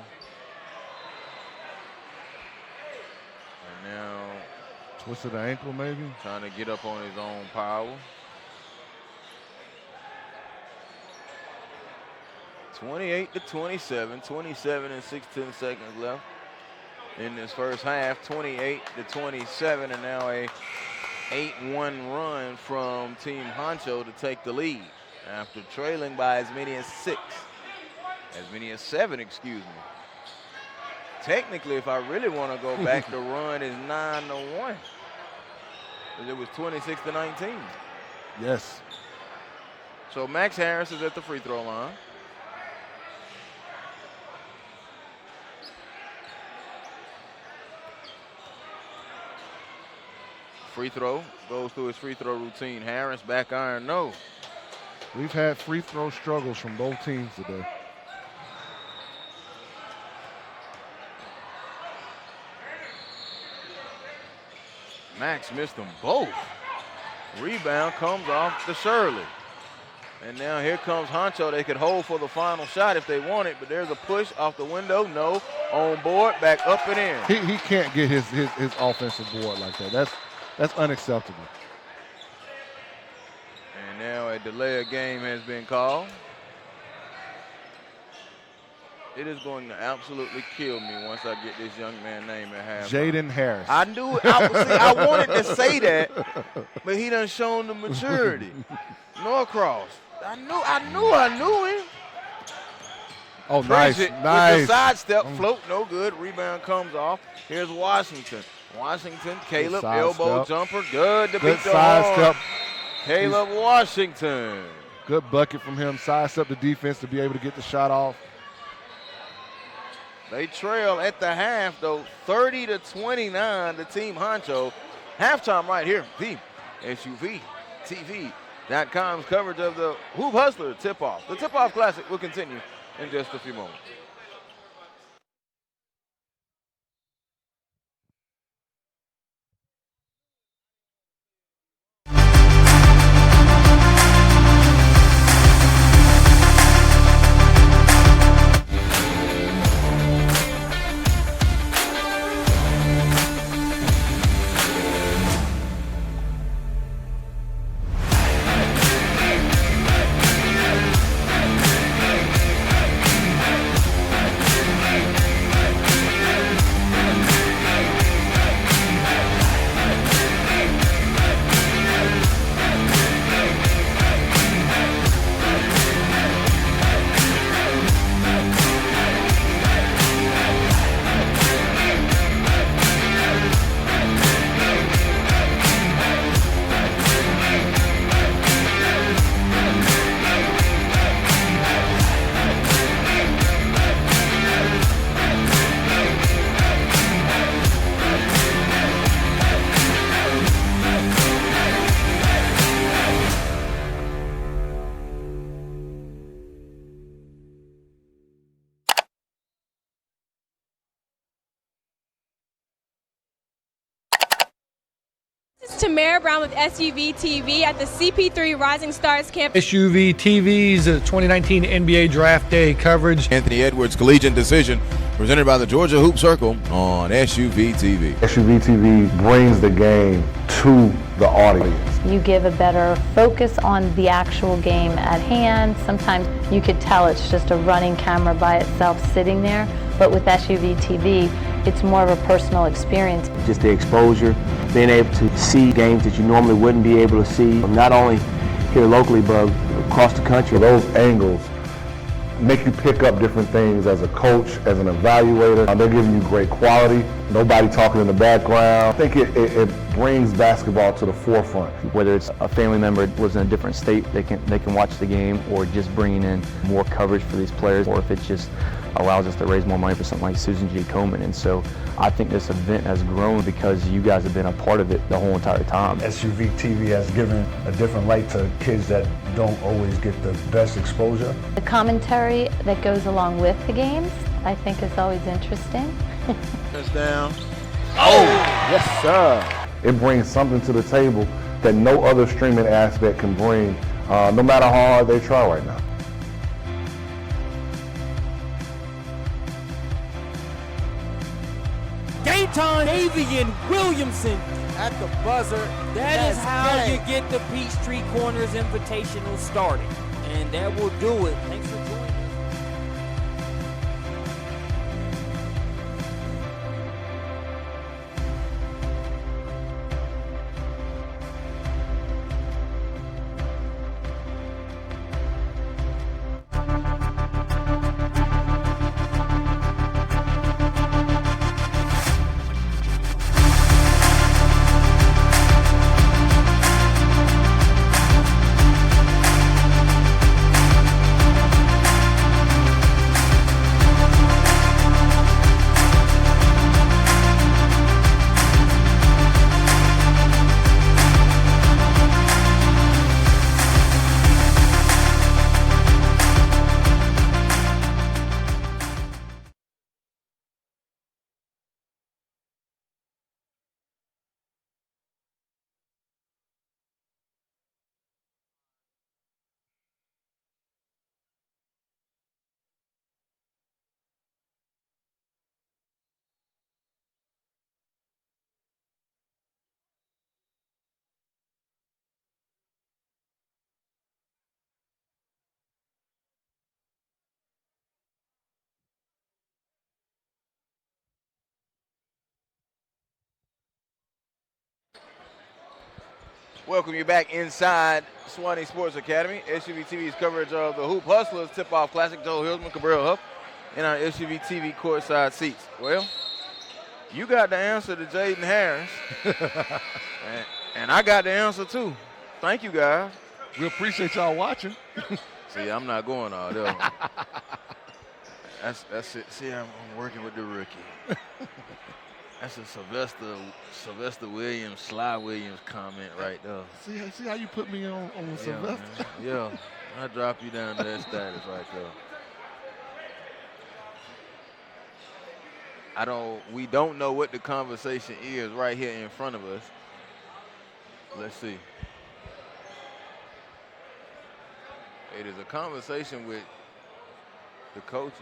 S1: And now
S2: Twisted the ankle, maybe?
S1: trying to get up on his own power. 28-27, 27 and 16 seconds left in this first half. 28-27, and now a 8-1 run from Team Honcho to take the lead after trailing by as many as 7, excuse me. Technically, if I really want to go back, the run is 9-1. It was 26-19.
S2: Yes.
S1: So Max Harris is at the free throw line. Free throw, goes through his free throw routine. Harris back iron, no.
S2: We've had free throw struggles from both teams today.
S1: Max missed them both. Rebound comes off to Shirley. And now here comes Honcho. They could hold for the final shot if they want it, but there's a push off the window. No, on board, back up and in.
S2: He can't get his offensive board like that. That's unacceptable.
S1: And now a delay of game has been called. It is going to absolutely kill me once I get this young man's name at half.
S2: Jaden Harris.
S1: I knew it. I wanted to say that, but he done shown the maturity. Norcross. I knew him.
S2: Oh,
S1: Pritchett
S2: nice.
S1: With the sidestep, float, no good. Rebound comes off. Here's Washington. Caleb, elbow jumper, good to beat the
S2: sidestep.
S1: Caleb Washington.
S2: Good bucket from him. Sidestep the defense to be able to get the shot off.
S1: They trail at the half, though, 30-29 to Team Honcho. Halftime right here, the SUVTV.com's coverage of the Hoop Hustler Tip-Off. The Tip-Off Classic will continue in just a few moments.
S3: Tamara Brown with SUV TV at the CP3 Rising Stars campus.
S4: SUV TV's 2019 NBA Draft Day coverage.
S1: Anthony Edwards Collegiate Decision, presented by the Georgia Hoop Circle on SUV TV.
S2: SUV TV brings the game to the audience.
S5: You give a better focus on the actual game at hand. Sometimes you could tell it's just a running camera by itself sitting there, but with SUV TV, it's more of a personal experience.
S6: Just the exposure, being able to see games that you normally wouldn't be able to see, not only here locally, but across the country.
S2: Those angles make you pick up different things as a coach, as an evaluator. They're giving you great quality, nobody talking in the background. I think it brings basketball to the forefront.
S6: Whether it's a family member that lives in a different state, they can watch the game, or just bringing in more coverage for these players, or if it just allows us to raise more money for something like Susan G. Komen. And so I think this event has grown because you guys have been a part of it the whole entire time.
S7: SUV TV has given a different light to kids that don't always get the best exposure.
S5: The commentary that goes along with the games, I think, is always interesting.
S1: Touchdown, Oh!
S2: Yes, sir.
S8: It brings something to the table that no other streaming aspect can bring, no matter how hard they try right now.
S9: Dayton Davian Williamson
S10: at the buzzer.
S9: That is how you get the Peachtree Corners Invitational started. And that will do it. Thanks for joining us.
S1: Welcome you back inside Swanee Sports Academy. SUV TV's coverage of the Hoop Hustlers Tip-Off Classic. Joel Hillsman, Cabral Huff, in our SUV TV courtside seats. Well, you got the answer to Jaden Harris, and I got the answer too. Thank you, guys.
S2: We appreciate y'all watching.
S1: See, I'm not going all there. That's it. See, I'm working with the rookie. That's a Sylvester Williams, Sly Williams comment right there.
S2: See how you put me on Sylvester?
S1: Man. Yeah, I drop you down to that status right there. We don't know what the conversation is right here in front of us. Let's see. It is a conversation with the coaches.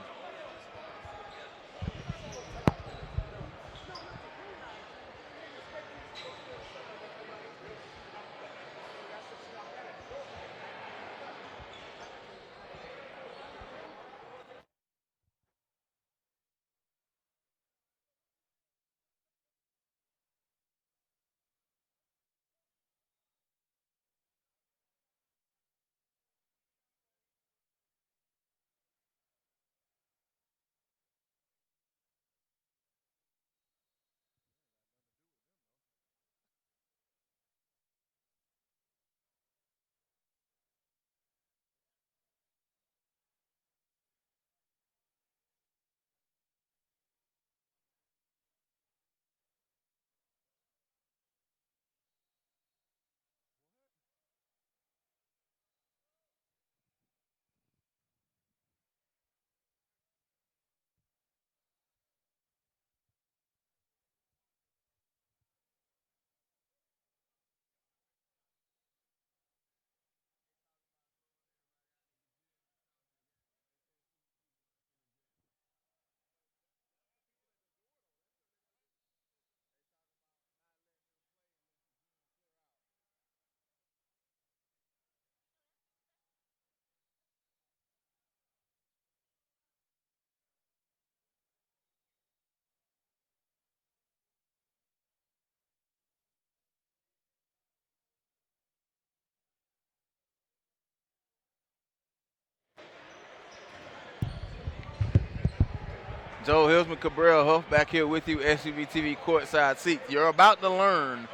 S1: Joel Hillsman, Cabral Huff, back here with you, SUV TV courtside seats. You're about to learn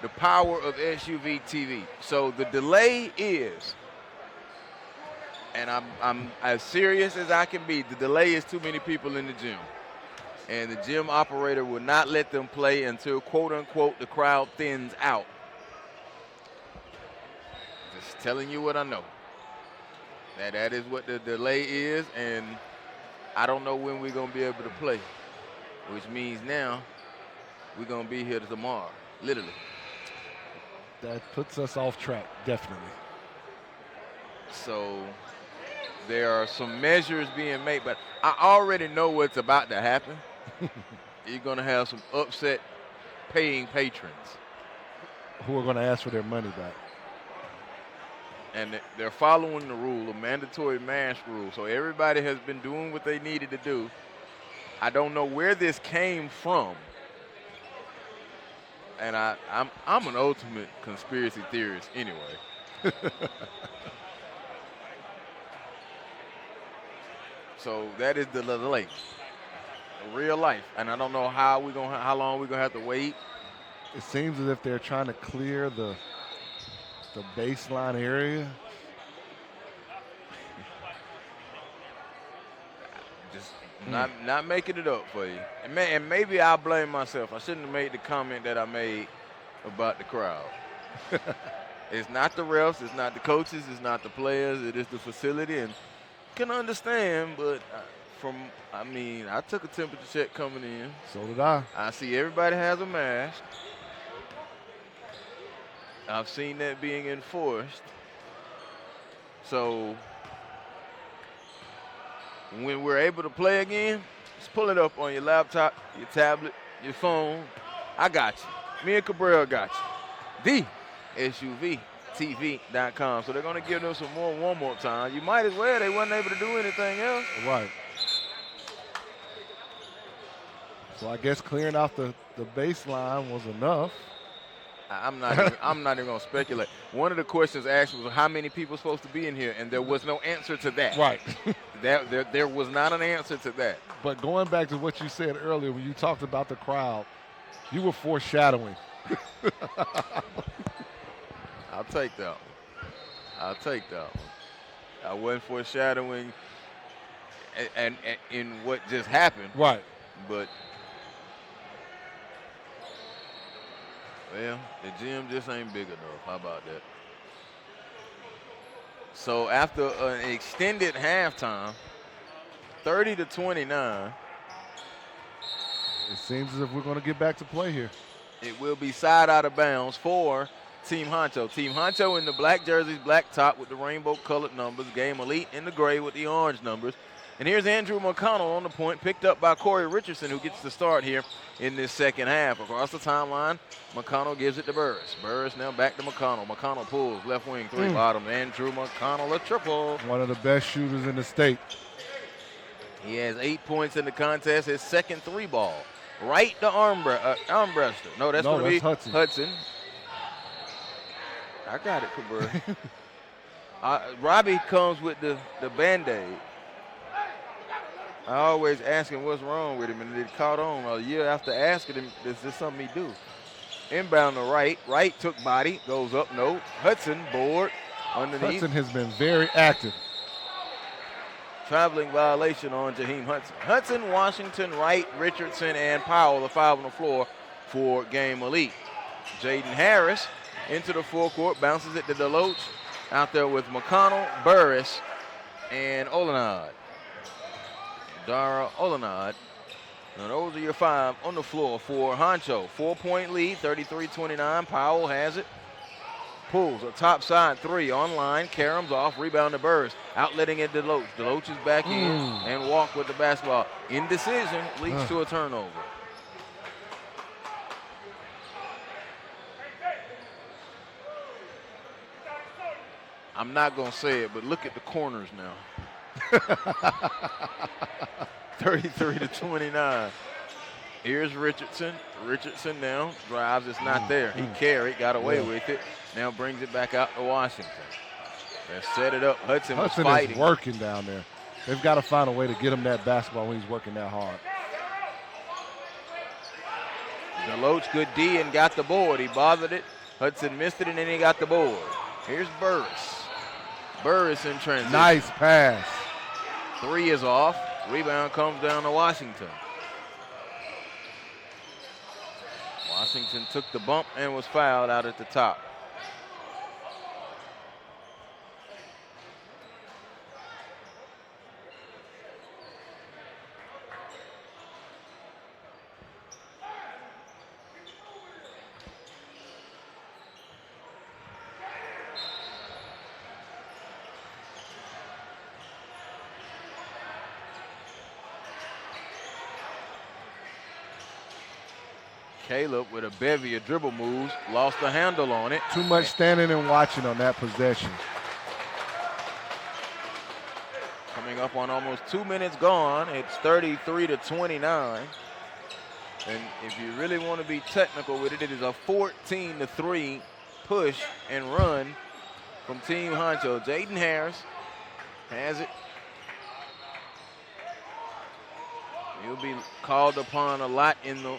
S1: the power of SUV TV. So the delay is, and I'm as serious as I can be, the delay is too many people in the gym. And the gym operator will not let them play until, quote unquote, the crowd thins out. Just telling you what I know. That is what the delay is, and I don't know when we're going to be able to play, which means now we're going to be here tomorrow, literally.
S2: That puts us off track, definitely.
S1: So there are some measures being made, but I already know what's about to happen. You're going to have some upset paying patrons.
S2: Who are going to ask for their money back.
S1: And they're following the rule, a mandatory mask rule. So everybody has been doing what they needed to do. I don't know where this came from. And I'm an ultimate conspiracy theorist anyway. So that is the delay. Real life. And I don't know how long we're gonna have to wait.
S2: It seems as if they're trying to clear the baseline area.
S1: Just not making it up for you. And maybe I'll blame myself. I shouldn't have made the comment that I made about the crowd. It's not the refs, it's not the coaches, it's not the players, it is the facility. And can understand, but I took a temperature check coming in.
S2: So did I.
S1: I see everybody has a mask. I've seen that being enforced. So when we're able to play again, just pull it up on your laptop, your tablet, your phone. I got you. Me and Cabral got you. SUVTV.com. So they're going to give them some more warm-up time. You might as well. They wasn't able to do anything else.
S2: Right. So I guess clearing out the baseline was enough.
S1: I'm not even going to speculate. One of the questions asked was how many people are supposed to be in here, and there was no answer to that.
S2: Right.
S1: there was not an answer to that.
S2: But going back to what you said earlier when you talked about the crowd, you were foreshadowing.
S1: I'll take that one. I wasn't foreshadowing and in what just happened.
S2: Right.
S1: But well, the gym just ain't big enough. How about that? So after an extended halftime, 30-29.
S2: It seems as if we're going to get back to play here.
S1: It will be side out of bounds for Team Honcho. Team Honcho in the black jerseys, black top with the rainbow colored numbers. Game Elite in the gray with the orange numbers. And here's Andrew McConnell on the point, picked up by Corey Richardson, who gets the start here in this second half. Across the timeline, McConnell gives it to Burris. Burris now back to McConnell. McConnell pulls, left wing, three bottom. Andrew McConnell, a triple.
S2: One of the best shooters in the state.
S1: He has 8 points in the contest, his second three ball. Right to armbruster. No, that's going to be Hudson. I got it, Cabral. Robbie comes with the Band-Aid. I always ask him what's wrong with him, and it caught on a year after asking him, is this something he do? Inbound to right. Right took body, goes up, no. Hudson, board, underneath.
S2: Hudson has been very active.
S1: Traveling violation on Jaheim Hudson. Hudson, Washington, Wright, Richardson, and Powell, the five on the floor for Game Elite. Jaden Harris into the forecourt, bounces it to Deloach. Out there with McConnell, Burris, and Olenad. Dara Olenad. Now those are your five on the floor for Honcho. 4-point lead, 33-29. Powell has it. Pulls a top side three online. Karam's off. Rebound to Burris. Outletting it to Deloach. Deloach is back in and walk with the basketball. Indecision leads to a turnover. I'm not going to say it, but look at the corners now. 33-29. Here's Richardson. Richardson now drives. It's not there. He carried, got away with it. Now brings it back out to Washington. They set it up. Hudson was fighting.
S2: Is working down there. They've got to find a way to get him that basketball when he's working that hard.
S1: Deloach, good D, and got the board. He bothered it. Hudson missed it, and then he got the board. Here's Burris. Burris in transition.
S2: Nice pass.
S1: Three is off. Rebound comes down to Washington. Washington took the bump and was fouled out at the top. Caleb with a bevy of dribble moves, lost the handle on it.
S2: Too much standing and watching on that possession.
S1: Coming up on almost 2 minutes gone, it's 33-29. And if you really want to be technical with it, it is a 14-3 push and run from Team Honcho. Jaden Harris has it. He'll be called upon a lot in the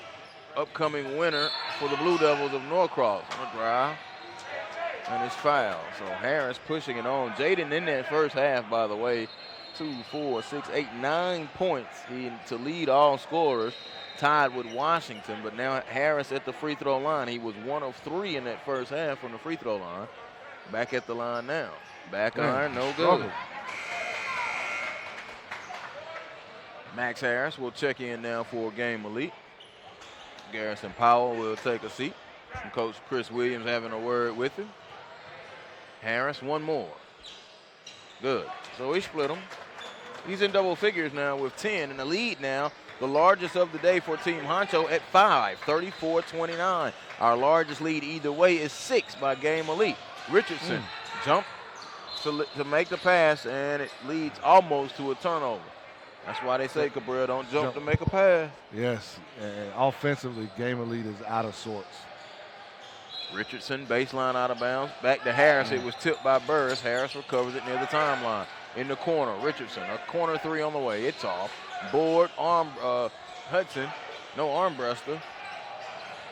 S1: upcoming winter for the Blue Devils of Norcross. On a drive and it's foul. So Harris pushing it on. Jaden in that first half, by the way, 2, 4, 6, 8, 9 points to lead all scorers, tied with Washington. But now Harris at the free throw line. He was 1 of 3 in that first half from the free throw line. Back at the line now. Back iron, no good. Max Harris will check in now for Game Elite. Garrison Powell will take a seat. And Coach Chris Williams having a word with him. Harris, one more. Good. So he split them. He's in double figures now with 10, and the lead now, the largest of the day for Team Honcho at 5, 34-29. Our largest lead either way is 6 by Game Elite. Richardson jump to make the pass, and it leads almost to a turnover. That's why they say, Cabrera, don't jump to make a pass.
S2: Yes, and offensively, Game Elite is out of sorts.
S1: Richardson, baseline out of bounds. Back to Harris. It was tipped by Burris. Harris recovers it near the timeline. In the corner, Richardson, a corner 3 on the way. It's off. Board, Hudson, no arm breaster.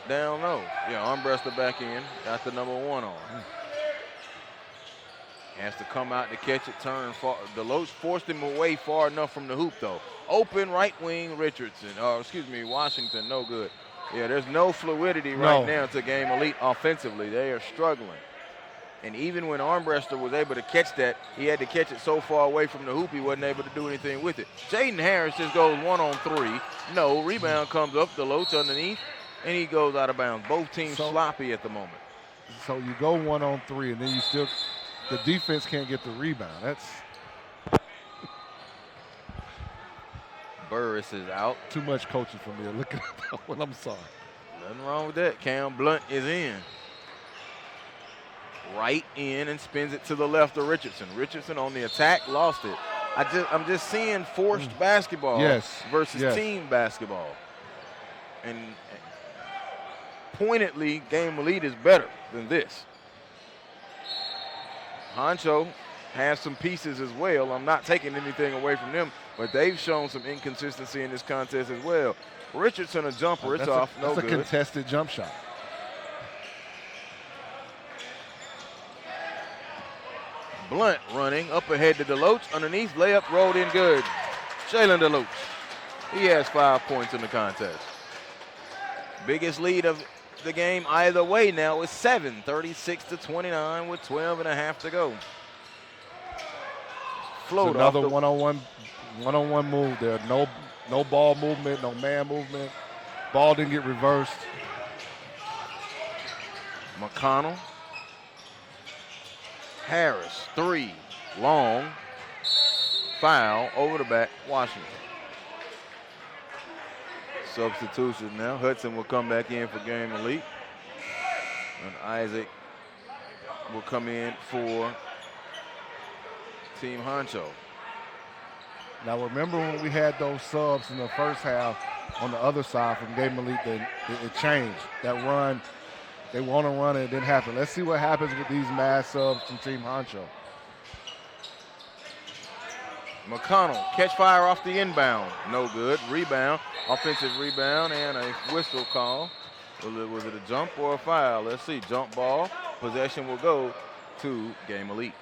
S1: Down low. Yeah, arm breaster back in. Got the number 1 on. Has to come out to catch it, turn far. Deloach forced him away far enough from the hoop, though. Open right wing, Washington, no good. Yeah, there's no fluidity right now to Game Elite offensively. They are struggling. And even when Armbruster was able to catch that, he had to catch it so far away from the hoop, he wasn't able to do anything with it. Jaden Harris just goes 1-on-3. No, rebound comes up, Deloach underneath, and he goes out of bounds. Both teams sloppy at the moment.
S2: So you go 1-on-3, and then you still, the defense can't get the rebound. That's
S1: Burris is out.
S2: Too much coaching for me. Look at that one. I'm sorry.
S1: Nothing wrong with that. Cam Blunt is in. Right in and spins it to the left of Richardson. Richardson on the attack, lost it. I'm just seeing forced basketball versus team basketball. And pointedly, Game Elite is better than this. Honcho has some pieces as well. I'm not taking anything away from them, but they've shown some inconsistency in this contest as well. Richardson, a jumper, it's off, no good.
S2: That's a contested jump shot.
S1: Blunt running up ahead to Deloach, underneath, layup rolled in good. Jalen Deloach, he has 5 points in the contest. Biggest lead of the game either way now is 7, 36-29 with 12.5 to go.
S2: Float another one-on-one move there. No ball movement, no man movement. Ball didn't get reversed.
S1: McConnell. Harris, 3, long, foul, over the back, Washington. Substitution now. Hudson will come back in for Game Elite. And Isaac will come in for Team Honcho.
S2: Now remember when we had those subs in the first half on the other side from Game Elite, it changed. That run, they want to run it, it didn't happen. Let's see what happens with these mass subs from Team Honcho.
S1: McConnell, catch fire off the inbound. No good. Rebound, offensive rebound, and a whistle call. Was it a jump or a foul? Let's see. Jump ball. Possession will go to Game Elite.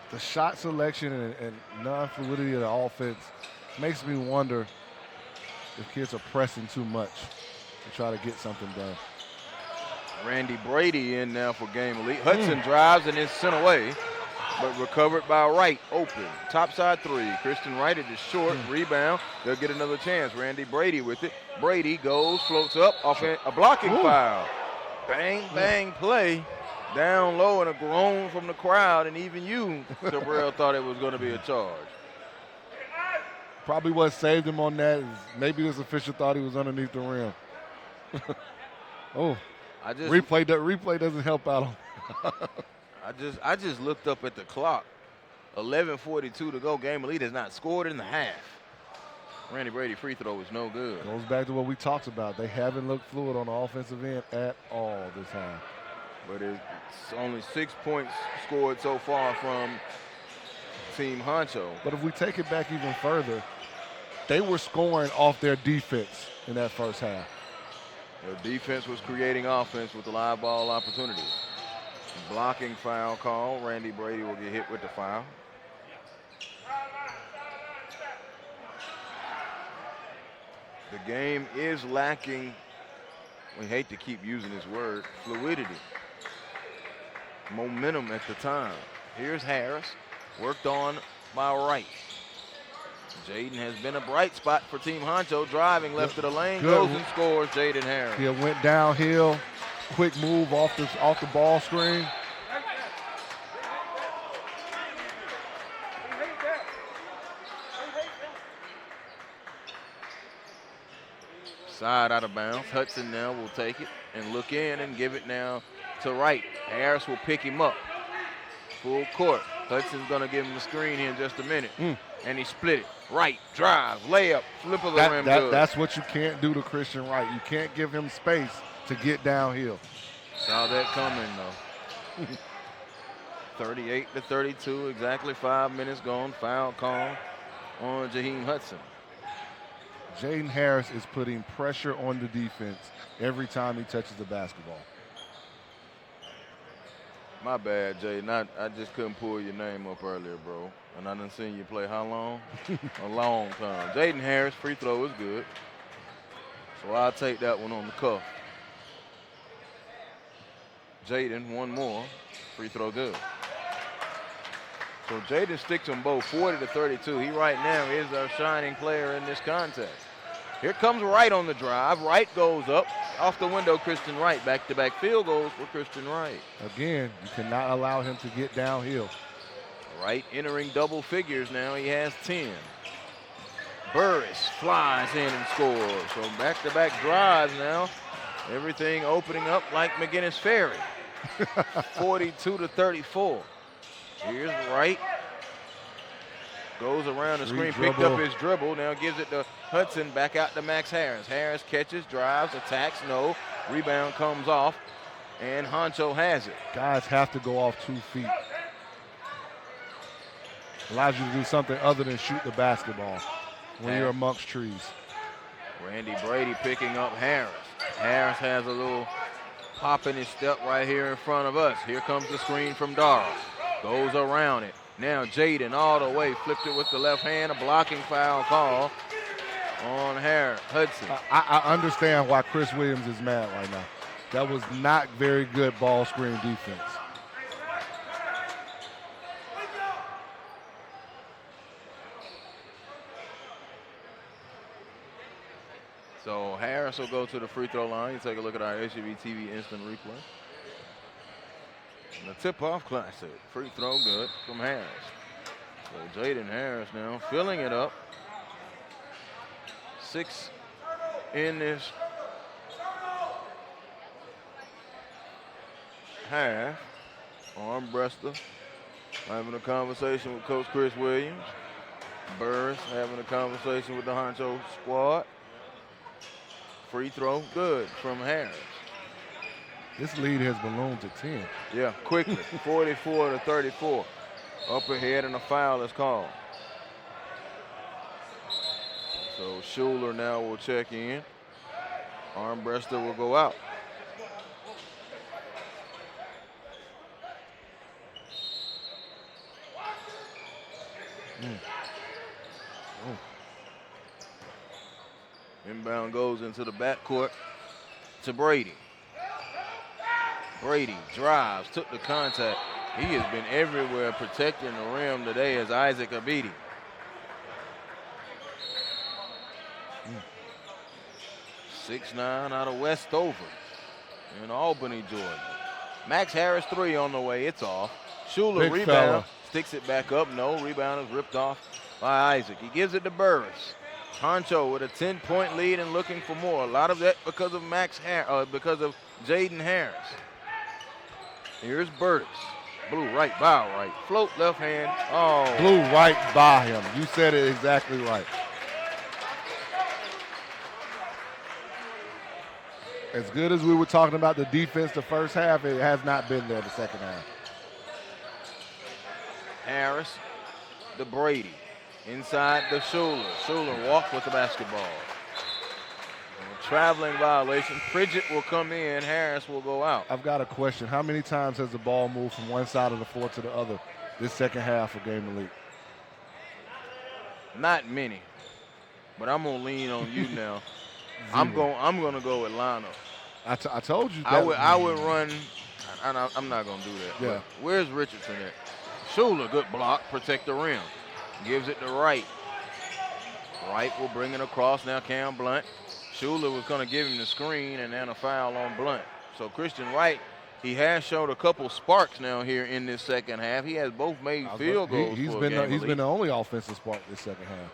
S2: The shot selection and non-fluidity of the offense makes me wonder if kids are pressing too much to try to get something done.
S1: Randy Brady in now for Game Elite. Hudson drives and is sent away, but recovered by Wright. Open. Topside 3. Christian Wright, it is short. Rebound. They'll get another chance. Randy Brady with it. Brady goes, floats up, off a blocking foul. Bang, bang play. Down low and a groan from the crowd, and even you, Cabral, thought it was going to be a charge.
S2: Probably what saved him on that is maybe this official thought he was underneath the rim. Replay doesn't help out.
S1: I just looked up at the clock. 11:42 to go. Game lead has not scored in the half. Randy Brady free throw is no good.
S2: Goes back to what we talked about. They haven't looked fluid on the offensive end at all this time.
S1: But it's only 6 points scored so far from Team Honcho.
S2: But if we take it back even further, they were scoring off their defense in that first half.
S1: Their defense was creating offense with the live ball opportunities. Blocking foul call. Randy Brady will get hit with the foul. The game is lacking, we hate to keep using this word, fluidity. Momentum at the time. Here's Harris, worked on by Wright. Jaden has been a bright spot for Team Honcho, driving left of the lane, goes and scores. Jaden Harris.
S2: He went downhill, quick move off the ball screen.
S1: Side out of bounds. Hudson now will take it and look in and give it now to Wright. Harris will pick him up. Full court. Hudson's going to give him the screen here in just a minute. And he split it. Wright, drive, layup, flip of the rim good.
S2: That's what you can't do to Christian Wright. You can't give him space to get downhill.
S1: Saw that coming, though. 38-32, exactly 5 minutes gone. Foul call on Jaheim Hudson.
S2: Jaden Harris is putting pressure on the defense every time he touches the basketball.
S1: My bad, Jaden. I just couldn't pull your name up earlier, bro. And I done seen you play how long? A long time. Jaden Harris, free throw is good. So I'll take that one on the cuff. Jaden, one more. Free throw good. So Jaden sticks them both 40-32. He right now is our shining player in this contest. Here comes Wright on the drive. Wright goes up. Off the window, Christian Wright. Back-to-back field goals for Christian Wright.
S2: Again, you cannot allow him to get downhill.
S1: Wright entering double figures now. He has 10. Burris flies in and scores. So back-to-back drives now. Everything opening up like McGinnis Ferry. 42-34. Here's Wright. Goes around the screen, picked up his dribble. Now gives it to Hudson, back out to Max Harris. Harris catches, drives, attacks, no. Rebound comes off, and Honcho has it.
S2: Guys have to go off 2 feet. Allows you to do something other than shoot the basketball when you're amongst trees.
S1: Randy Brady picking up Harris. Harris has a little pop in his step right here in front of us. Here comes the screen from Darrell. Goes around it. Now Jaden all the way, flipped it with the left hand, a blocking foul call on Hudson.
S2: I understand why Chris Williams is mad right now. That was not very good ball screen defense.
S1: So Harris will go to the free throw line. You take a look at our SUV TV instant replay. And the tip-off classic. Free throw good from Harris. So Jaden Harris now filling it up. 6 in this half. Armbruster having a conversation with Coach Chris Williams. Burris having a conversation with the Honcho squad. Free throw good from Harris.
S2: This lead has ballooned to 10.
S1: Yeah, quickly, 44-34. Up ahead and a foul is called. So Schuler now will check in. Armbruster will go out. Inbound goes into the backcourt to Brady. Brady drives, took the contact. He has been everywhere protecting the rim today as Isaac Abidi. 6'9" out of Westover in Albany, Georgia. Max Harris 3 on the way. It's off. Schuler
S2: Big
S1: rebound.
S2: fella.
S1: Sticks it back up. No, rebound is ripped off by Isaac. He gives it to Burris. Honcho with a 10-point lead and looking for more. A lot of that because of because of Jaden Harris. Here's Burris. Blew right by right. Float left hand. Oh.
S2: Blew right by him. You said it exactly right. As good as we were talking about the defense the first half, it has not been there the second half.
S1: Harris to Brady. Inside the Schuler. Schuler walked with the basketball. And a traveling violation. Pridgett will come in. Harris will go out.
S2: I've got a question. How many times has the ball moved from one side of the floor to the other this second half of Game Elite?
S1: Not many. But I'm gonna lean on you now. I'm gonna go with Lionel.
S2: I told you.
S1: I would run. I'm not gonna do that.
S2: Yeah.
S1: Where's Richardson at? Schuler, good block, protect the rim. Gives it to Wright. Wright will bring it across now. Cam Blunt. Schuler was gonna give him the screen and then a foul on Blunt. So Christian Wright, he has showed a couple sparks now here in this second half. He has both made field goals.
S2: He's been the only offensive spark this second half.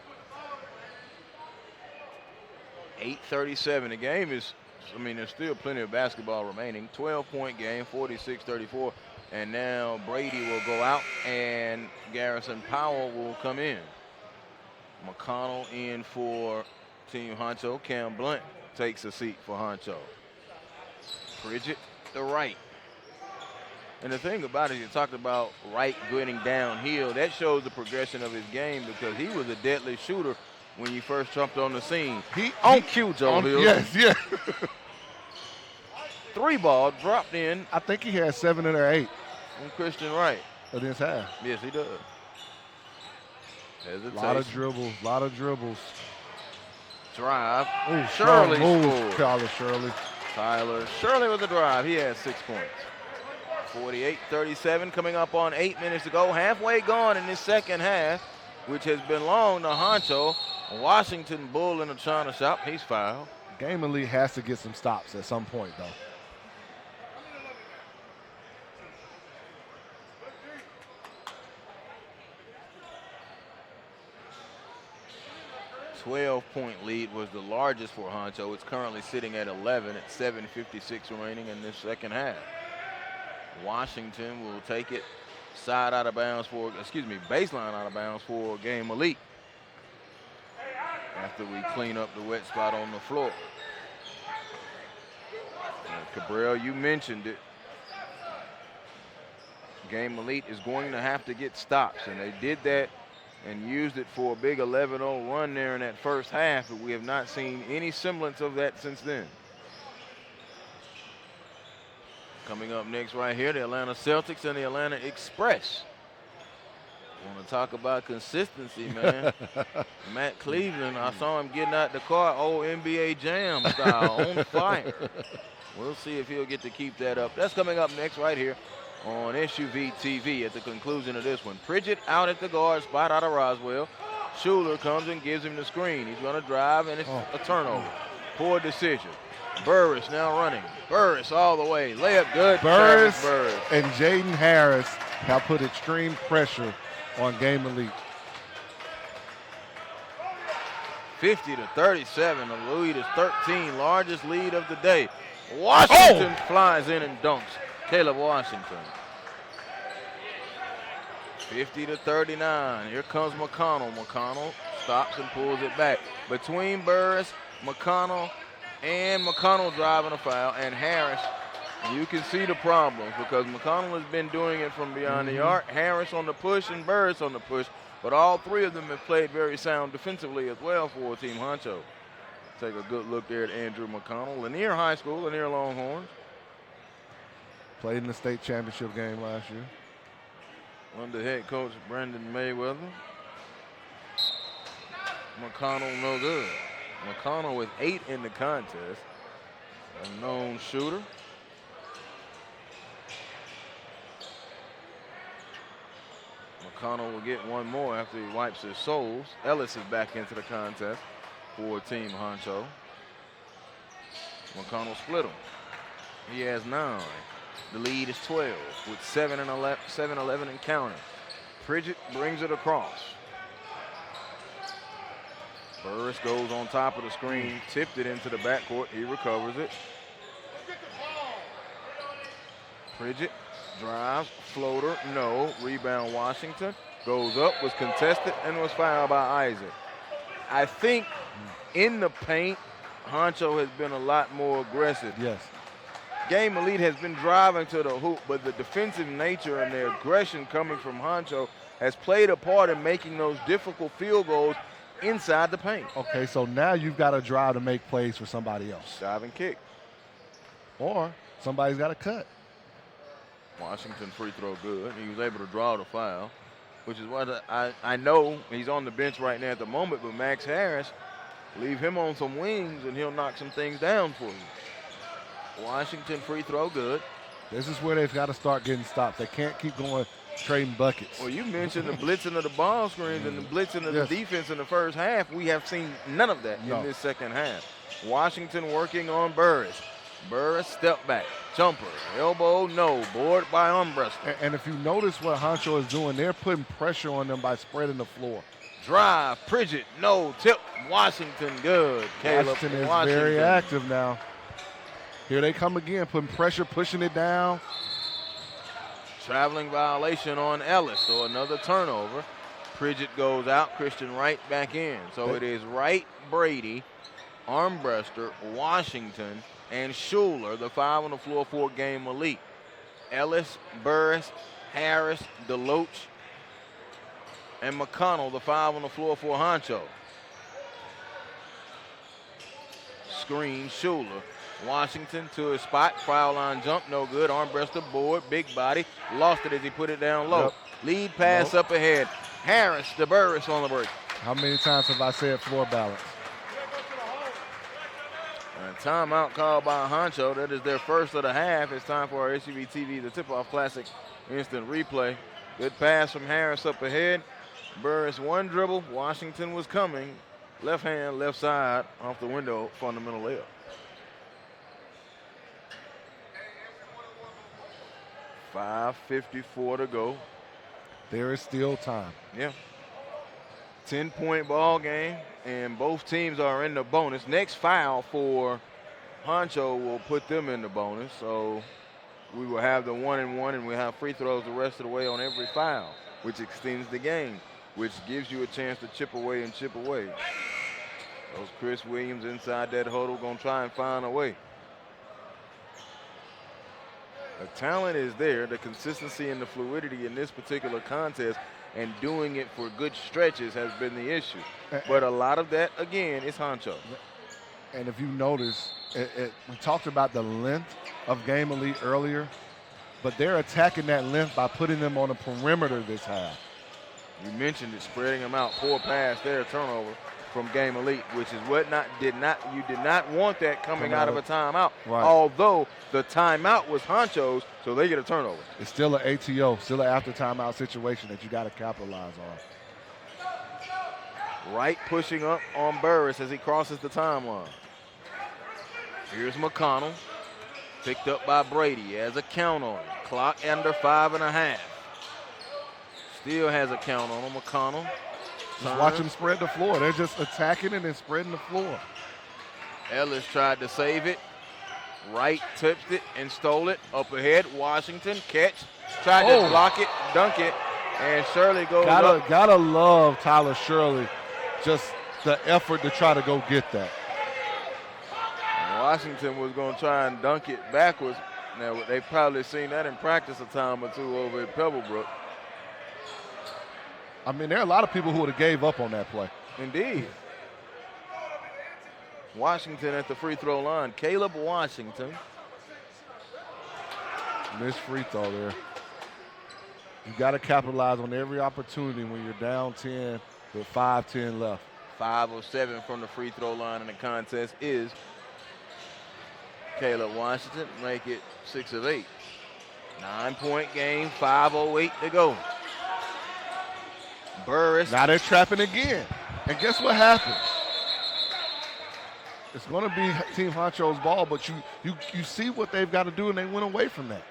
S1: 8:37. The game is, there's still plenty of basketball remaining. 12-point game, 46-34. And now Brady will go out and Garrison Powell will come in. McConnell in for Team Honcho. Cam Blunt takes a seat for Honcho. Pridgett to Wright. And the thing about it, you talked about Wright getting downhill. That shows the progression of his game because he was a deadly shooter when you first jumped on the scene. On cue, Joe Hill.
S2: Yes.
S1: 3 ball dropped in.
S2: I think he had 7 or 8.
S1: On Christian Wright.
S2: Against half.
S1: Yes, he does.
S2: A lot of dribbles.
S1: Drive.
S2: Ooh,
S1: Shirley
S2: move,
S1: scored. Tyler Shirley with the drive. He has 6 points. 48-37 coming up on 8 minutes to go. Halfway gone in this second half, which has been long to Honcho. Washington Bull in the China shop. He's fouled.
S2: Game Elite has to get some stops at some point, though.
S1: A 12-point lead was the largest for Honcho. It's currently sitting at 11 at 7:56 remaining in this second half. Washington will take it baseline out of bounds for Game Elite. After we clean up the wet spot on the floor. Cabral, you mentioned it. Game Elite is going to have to get stops, and they did that and used it for a big 11-0 run there in that first half, but we have not seen any semblance of that since then. Coming up next right here, the Atlanta Celtics and the Atlanta Express. Want to talk about consistency, man. Matt Cleveland, I saw him getting out the car, old NBA Jam style, on fire. We'll see if he'll get to keep that up. That's coming up next right here on SUV TV at the conclusion of this one. Pridgett out at the guard spot out of Roswell. Schuler comes and gives him the screen. He's going to drive, and it's a turnover. Poor decision. Burris now running. Burris all the way. Layup good.
S2: Burris and Jaden Harris have put extreme pressure on Game Elite.
S1: 50-37. The lead is 13. Largest lead of the day. Washington flies in and dunks. Caleb Washington. 50-39. Here comes McConnell. McConnell stops and pulls it back. Between Burris, McConnell, and McConnell driving a foul, and Harris, you can see the problems because McConnell has been doing it from beyond the arc. Harris on the push and Burris on the push, but all three of them have played very sound defensively as well for Team Honcho. Take a good look there at Andrew McConnell. Lanier High School, Lanier Longhorns.
S2: Played in the state championship game last year.
S1: Under head coach Brandon Mayweather. McConnell no good. McConnell with 8 in the contest. A known shooter. McConnell will get one more after he wipes his soles. Ellis is back into the contest for Team Honcho. McConnell split him. He has 9. The lead is 12 with 7-11 and counting. Pridgett brings it across. Burris goes on top of the screen, tipped it into the backcourt. He recovers it. Pridgett drives, floater, no. Rebound Washington. Goes up, was contested, and was fouled by Isaac. I think in the paint, Honcho has been a lot more aggressive.
S2: Yes.
S1: Game Elite has been driving to the hoop, but the defensive nature and the aggression coming from Honcho has played a part in making those difficult field goals inside the paint.
S2: Okay, so now you've got to drive to make plays for somebody else.
S1: Dive and kick.
S2: Or somebody's got to cut.
S1: Washington free throw good. He was able to draw the foul, which is what I know he's on the bench right now at the moment, but Max Harris, leave him on some wings and he'll knock some things down for you. Washington free throw good.
S2: This is where they've got to start getting stops. They can't keep going trading buckets.
S1: Well, you mentioned the blitzing of the ball screens and the blitzing of the defense in the first half. We have seen none of that in this second half. Washington working on Burris. Burris step back, jumper, elbow, no, board by Armbruster.
S2: And if you notice what Honcho is doing, they're putting pressure on them by spreading the floor.
S1: Drive, Pridgett, no, tip, Washington, good. Caleb
S2: Washington is very active now. Here they come again, putting pressure, pushing it down.
S1: Traveling violation on Ellis, so another turnover. Pridgett goes out, Christian Wright back in. So it is Wright, Brady, Armbruster, Washington, and Schuler, the 5 on the floor for Game Elite. Ellis, Burris, Harris, DeLoach, and McConnell, the 5 on the floor for Honcho. Screen, Schuler. Washington to his spot, foul line jump, no good. Armbruster, board, big body, lost it as he put it down low.
S2: Yep.
S1: Lead pass up ahead. Harris to Burris on the break.
S2: How many times have I said floor balance?
S1: And timeout called by Honcho. That is their first of the half. It's time for our SUV TV, the Tipoff Classic instant replay. Good pass from Harris up ahead. Burris one dribble. Washington was coming. Left hand, left side, off the window, fundamental layup. .554 to go.
S2: There is still time.
S1: Yeah. 10-point ball game, and both teams are in the bonus. Next foul for Honcho will put them in the bonus. So we will have the 1-and-1, and we have free throws the rest of the way on every foul, which extends the game, which gives you a chance to chip away and chip away. Those Chris Williams inside that huddle gonna try and find a way. The talent is there, the consistency and the fluidity in this particular contest, and doing it for good stretches has been the issue. But a lot of that, again, is Honcho.
S2: And if you notice, we talked about the length of Game Elite earlier, but they're attacking that length by putting them on the perimeter this half.
S1: You mentioned it, spreading them out, 4 pass there, turnover from Game Elite, which is what you did not want that coming out of a timeout.
S2: Right.
S1: Although the timeout was Honcho's, so they get a turnover.
S2: It's still an ATO, still an after timeout situation that you got to capitalize on.
S1: Wright pushing up on Burris as he crosses the timeline. Here's McConnell, picked up by Brady, has a count on him. Clock under 5.5. Still has a count on him, McConnell.
S2: Just watch them spread the floor. They're just attacking and then spreading the floor.
S1: Ellis tried to save it. Wright tipped it and stole it. Up ahead, Washington, catch. Tried to block it, dunk it, and Shirley goes up.
S2: Gotta love Tyler Shirley. Just the effort to try to go get that.
S1: Washington was going to try and dunk it backwards. Now, they've probably seen that in practice a time or two over at Pebblebrook.
S2: I mean, there are a lot of people who would have gave up on that play.
S1: Indeed. Washington at the free throw line. Caleb Washington.
S2: Missed free throw there. You got to capitalize on every opportunity when you're down 10 with 5:10 left.
S1: 5 of 7 from the free throw line in the contest is Caleb Washington. Make it 6 of 8. 9-point game, 5:08 to go. Burris.
S2: Now they're trapping again. And guess what happens? It's going to be Team Honcho's ball, but you see what they've got to do, and they went away from that.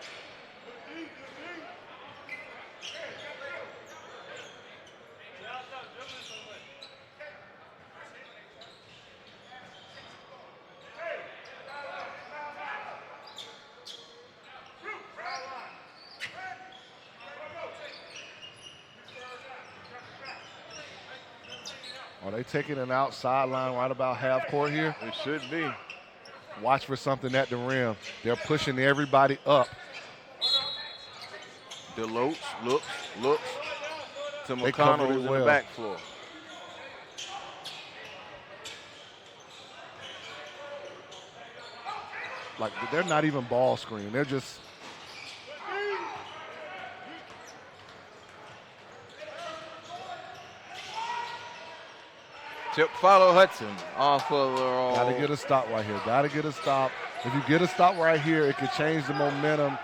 S2: Are they taking an outside line right about half court here?
S1: It should be.
S2: Watch for something at the rim. They're pushing everybody up.
S1: Deloach looks to
S2: They covered
S1: McConnell
S2: it
S1: who's in
S2: well.
S1: the back floor.
S2: Like, they're not even ball screen. They're just.
S1: Tip follow Hudson off of the roll.
S2: Got to get a stop right here. Got to get a stop. If you get a stop right here, it could change the momentum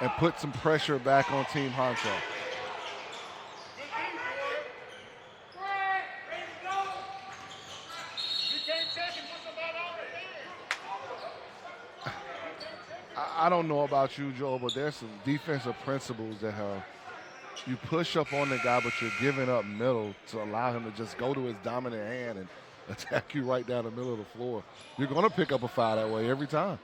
S2: and put some pressure back on Team Honcho. I don't know about you, Joel, but there's some defensive principles that you push up on the guy, but you're giving up middle to allow him to just go to his dominant hand and attack you right down the middle of the floor. You're going to pick up a foul that way every time.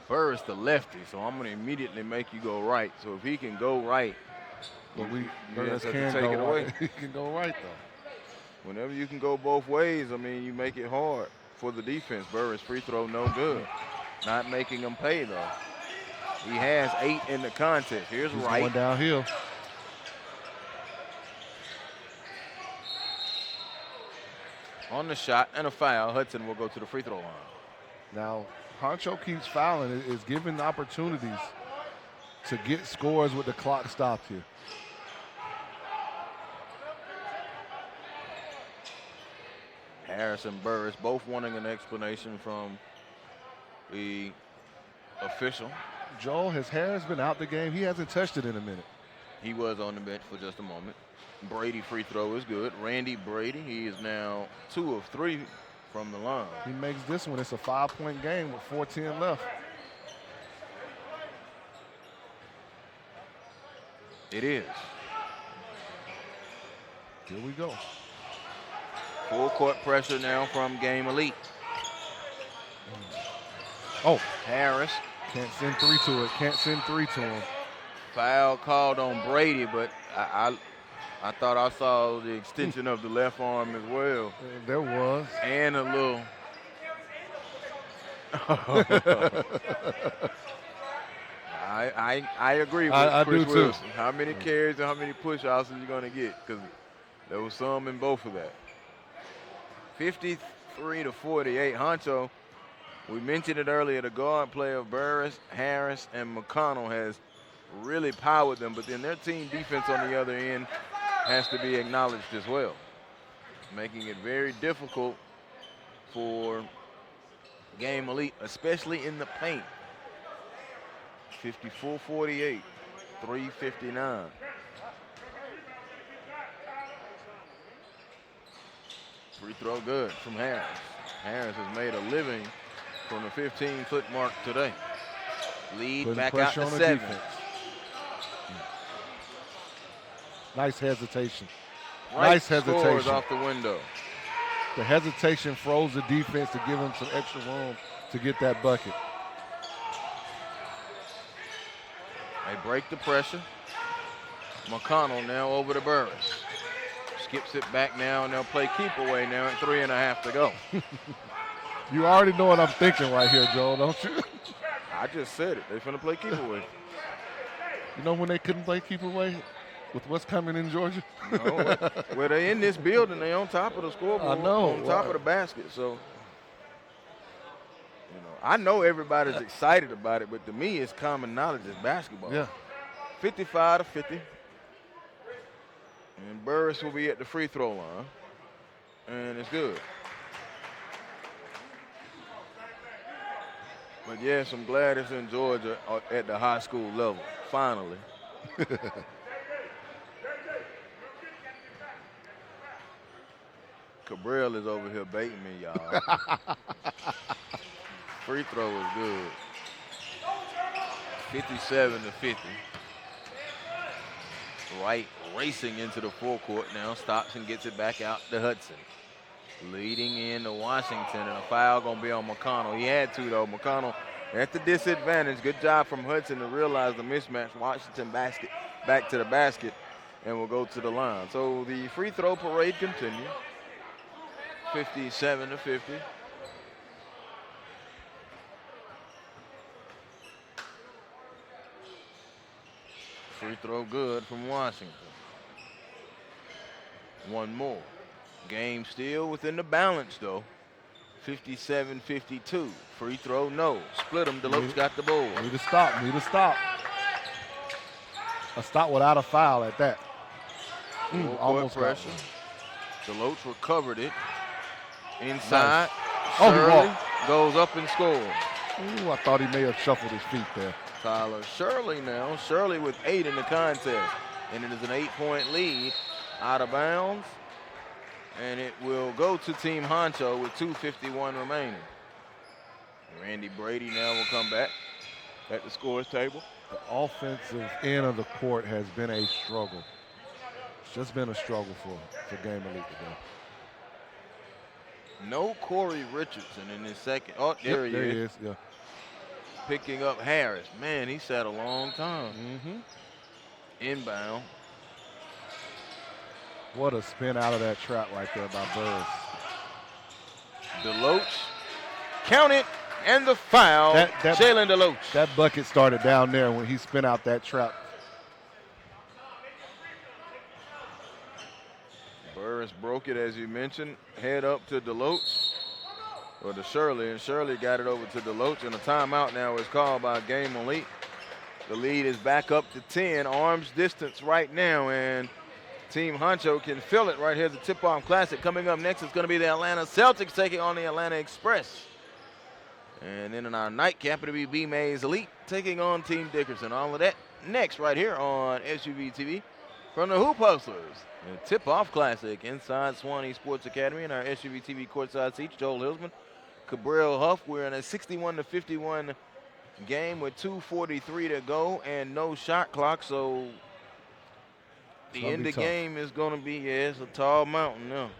S1: Burris the lefty, so I'm going to immediately make you go right. So if he can go right,
S2: but
S1: Burris
S2: can
S1: have to take it away.
S2: Right. He can go right, though.
S1: Whenever you can go both ways, I mean, you make it hard for the defense. Burris free throw no good. Not making him pay, though. He has 8 in the contest. Here's
S2: He's
S1: right.
S2: Going downhill.
S1: On the shot and a foul, Hudson will go to the free throw line.
S2: Now, Honcho keeps fouling. Is given opportunities to get scores with the clock stopped here.
S1: Harris and Burris both wanting an explanation from the official.
S2: Joel, has Harris been out the game? He hasn't touched it in a minute.
S1: He was on the bench for just a moment. Brady free throw is good. Randy Brady, he is now 2 of 3 from the line.
S2: He makes this one. It's a 5-point game with 4:10 left.
S1: It is.
S2: Here we go.
S1: Full court pressure now from Game Elite.
S2: Oh,
S1: Harris.
S2: Can't send 3 to it. Can't send 3 to him.
S1: Foul called on Brady, but I thought I saw the extension of the left arm as well.
S2: There was.
S1: And a little. I agree with Chris Wilson.
S2: Too.
S1: How many carries and how many push-outs are you going to get? Because there was some in both of that. 53-48. Honcho, we mentioned it earlier, the guard play of Burris, Harris, and McConnell has really powered them, but then their team defense on the other end has to be acknowledged as well, making it very difficult for Game Elite, especially in the paint. 54-48, 3:59. Free throw good from Harris. Harris has made a living from the 15-foot mark today. Lead
S2: Putting
S1: back out
S2: pressure
S1: to
S2: on the
S1: 7.
S2: defense. Nice hesitation.
S1: Right
S2: nice hesitation.
S1: scores off the window.
S2: The hesitation froze the defense to give him some extra room to get that bucket.
S1: They break the pressure. McConnell now over to Burris. Skips it back now, and they'll play keep away now at 3.5 to go.
S2: You already know what I'm thinking right here, Joel, don't you?
S1: I just said it. They're finna play keep away.
S2: You know when they couldn't play keep away? With what's coming in Georgia?
S1: No, well, they in this building. They on top of the scoreboard.
S2: I know.
S1: On top of the basket. So, I know everybody's excited about it, but to me, it's common knowledge it's basketball.
S2: Yeah.
S1: 55-50. And Burris will be at the free throw line. And it's good. But yes, I'm glad it's in Georgia at the high school level, finally. Cabral is over here baiting me, y'all. Free throw is good. 57-50. Wright racing into the forecourt now, stops and gets it back out to Hudson. Leading in to Washington, and a foul gonna be on McConnell. He had to though. McConnell at the disadvantage. Good job from Hudson to realize the mismatch. Washington back to the basket and will go to the line. So the free throw parade continues. 57-50. Free throw good from Washington. One more. Game still within the balance though. 57-52. Free throw, no. Split them. Deloach got the ball.
S2: Need to stop. A stop without a foul at that.
S1: Almost pressure. Deloach recovered it. Inside.
S2: Nice.
S1: Shirley goes up and scores.
S2: Ooh, I thought he may have shuffled his feet there.
S1: Tyler Shirley now. Shirley with 8 in the contest. And it is an 8-point lead. Out of bounds. And it will go to Team Honcho with 2:51 remaining. Randy Brady now will come back at the scores table.
S2: The offensive end of the court has been a struggle. It's just been a struggle for Game Elite today.
S1: No Corey Richardson in his second. Oh, there he is.
S2: Yeah.
S1: Picking up Harris. Man, he sat a long time. Inbound.
S2: What a spin out of that trap right there by Burris.
S1: Deloach. Count it. And the foul. Jalen Deloach.
S2: That bucket started down there when he spin out that trap.
S1: Burris broke it, as you mentioned. Head up to Deloach. Or to Shirley. And Shirley got it over to Deloach. And a timeout now is called by Game Elite. The lead is back up to 10. Arms distance right now. And Team Huncho can feel it right here at the Tipoff Classic. Coming up next is going to be the Atlanta Celtics taking on the Atlanta Express. And then in our nightcap, it'll be B-Mays Elite taking on Team Dickerson. All of that next right here on SUV TV from the Hoop Hustlers. The Tipoff Classic inside Swanee Sports Academy in our SUV TV courtside seats. Joel Hilsman, Cabral Huff. We're in a 61-51 game with 2:43 to go and no shot clock. So the end of the game is going to be, it's a tall mountain now.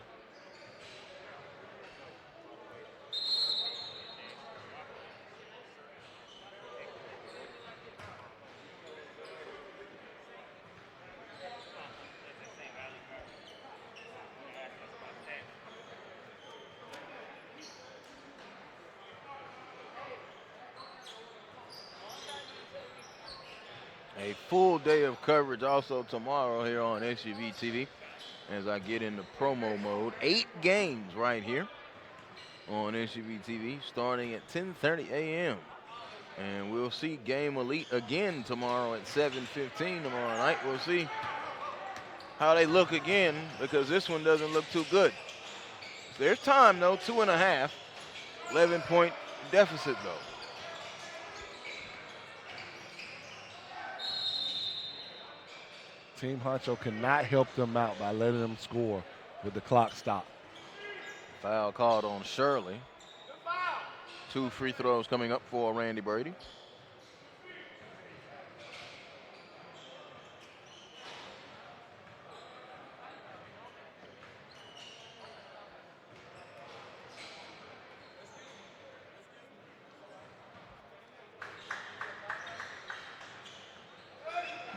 S1: A full day of coverage also tomorrow here on SUV TV as I get into promo mode. 8 games right here on SUV TV starting at 10:30 a.m. And we'll see Game Elite again tomorrow at 7:15 tomorrow night. We'll see how they look again because this one doesn't look too good. There's time though, 2.5. 11-point deficit though.
S2: Team Honcho cannot help them out by letting them score with the clock stopped.
S1: Foul called on Shirley. 2 free throws coming up for Randy Brady.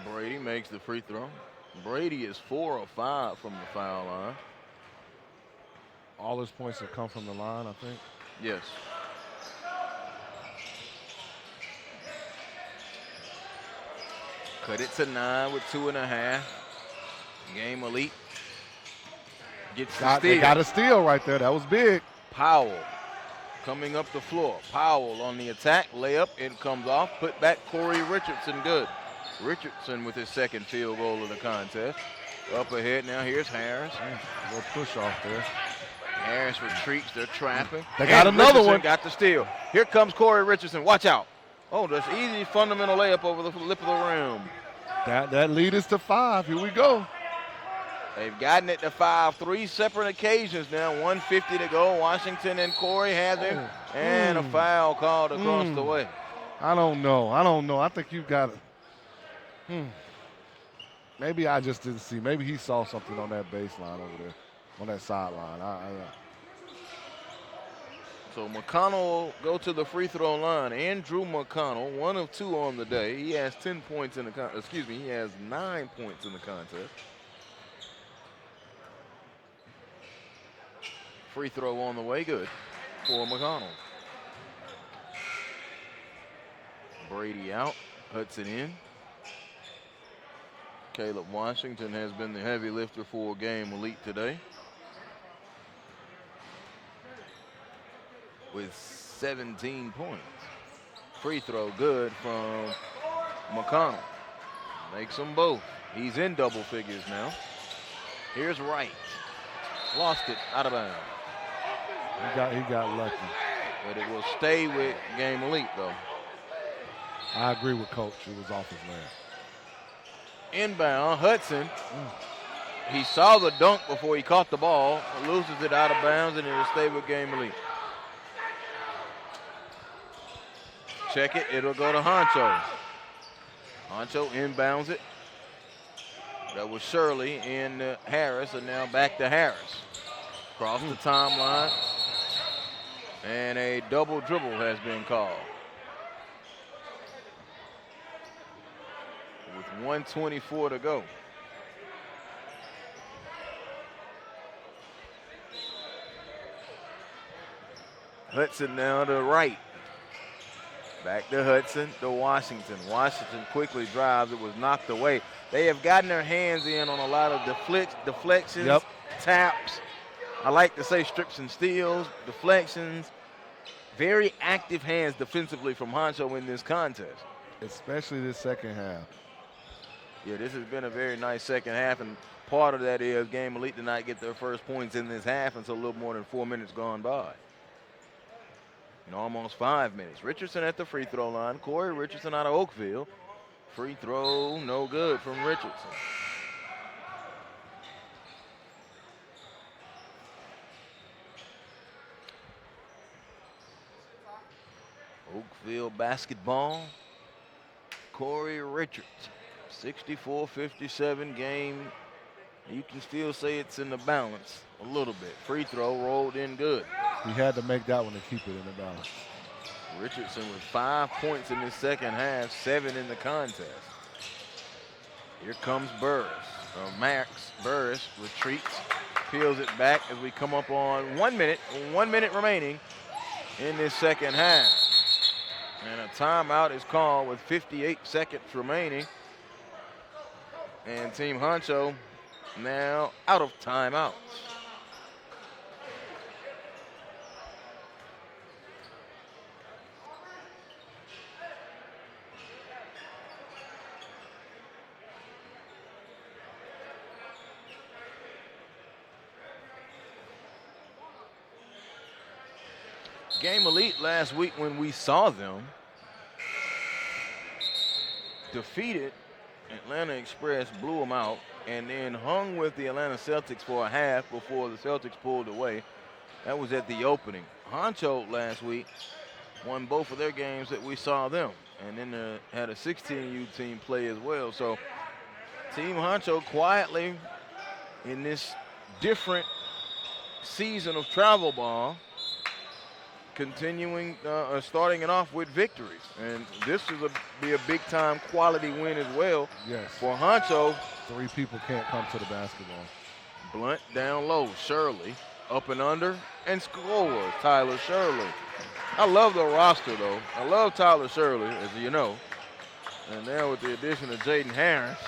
S1: Brady makes the free throw. Brady is 4 of 5 from the foul line.
S2: All his points have come from the line, I think.
S1: Yes. Cut it to 9 with 2.5. Game Elite gets the steal.
S2: They got a steal right there. That was big.
S1: Powell coming up the floor. Powell on the attack. Layup. It comes off. Put back Corey Richardson. Good. Richardson with his second field goal of the contest. Up ahead now. Here's Harris.
S2: A little push off there.
S1: Harris retreats. They're trapping.
S2: They got another
S1: Richardson
S2: one.
S1: Got the steal. Here comes Corey Richardson. Watch out. Oh, that's easy fundamental layup over the lip of the rim.
S2: That lead is to 5. Here we go.
S1: They've gotten it to 5, 3 separate occasions now. 150 to go. Washington and Corey have him. And a foul called across the way.
S2: I don't know. I think you've got to. Maybe I just didn't see. Maybe he saw something on that baseline over there, on that sideline.
S1: So McConnell will go to the free throw line. Andrew McConnell, 1 of 2 on the day. He has 10 points in the he has 9 points in the contest. Free throw on the way, good for McConnell. Brady out, Hudson in. Caleb Washington has been the heavy lifter for Game Elite today, with 17 points. Free throw good from McConnell. Makes them both. He's in double figures now. Here's Wright. Lost it out of bounds.
S2: He got lucky.
S1: But it will stay with Game Elite, though.
S2: I agree with Coach. It was off his leg.
S1: Inbound, Hudson. He saw the dunk before he caught the ball, loses it out of bounds, and it will stay with Game Elite. Check it, it'll go to Honcho. Honcho inbounds it. That was Shirley in Harris, and now back to Harris. Across the timeline, and a double dribble has been called. With 1:24 to go. Hudson now to right. Back to Hudson to Washington. Washington quickly drives. It was knocked away. They have gotten their hands in on a lot of deflections, taps. I like to say strips and steals, deflections. Very active hands defensively from Honcho in this contest.
S2: Especially this second half.
S1: Yeah, this has been a very nice second half, and part of that is Game Elite did not get their first points in this half until a little more than 4 minutes gone by. In almost 5 minutes. Richardson at the free throw line. Corey Richardson out of Oakville. Free throw, no good from Richardson. Oakville basketball. Corey Richardson. 64-57 game. You can still say it's in the balance a little bit. Free throw rolled in good.
S2: He had to make that one to keep it in the balance.
S1: Richardson with 5 points in the second half, 7 in the contest. Here comes Burris. Max Burris retreats, peels it back as we come up on 1 minute. 1 minute remaining in this second half. And a timeout is called with 58 seconds remaining. And Team Honcho now out of timeouts. Game Elite last week when we saw them defeated Atlanta Express, blew them out, and then hung with the Atlanta Celtics for a half before the Celtics pulled away. That was at the opening. Honcho last week won both of their games that we saw them, and then had a 16U team play as well. So Team Honcho quietly in this different season of travel ball, continuing, starting it off with victories. And this will be a big-time quality win as well.
S2: Yes.
S1: For Honcho.
S2: 3 people can't come to the basketball.
S1: Blunt down low. Shirley up and under and scores. Tyler Shirley. I love the roster, though. I love Tyler Shirley, as you know. And now with the addition of Jaden Harris,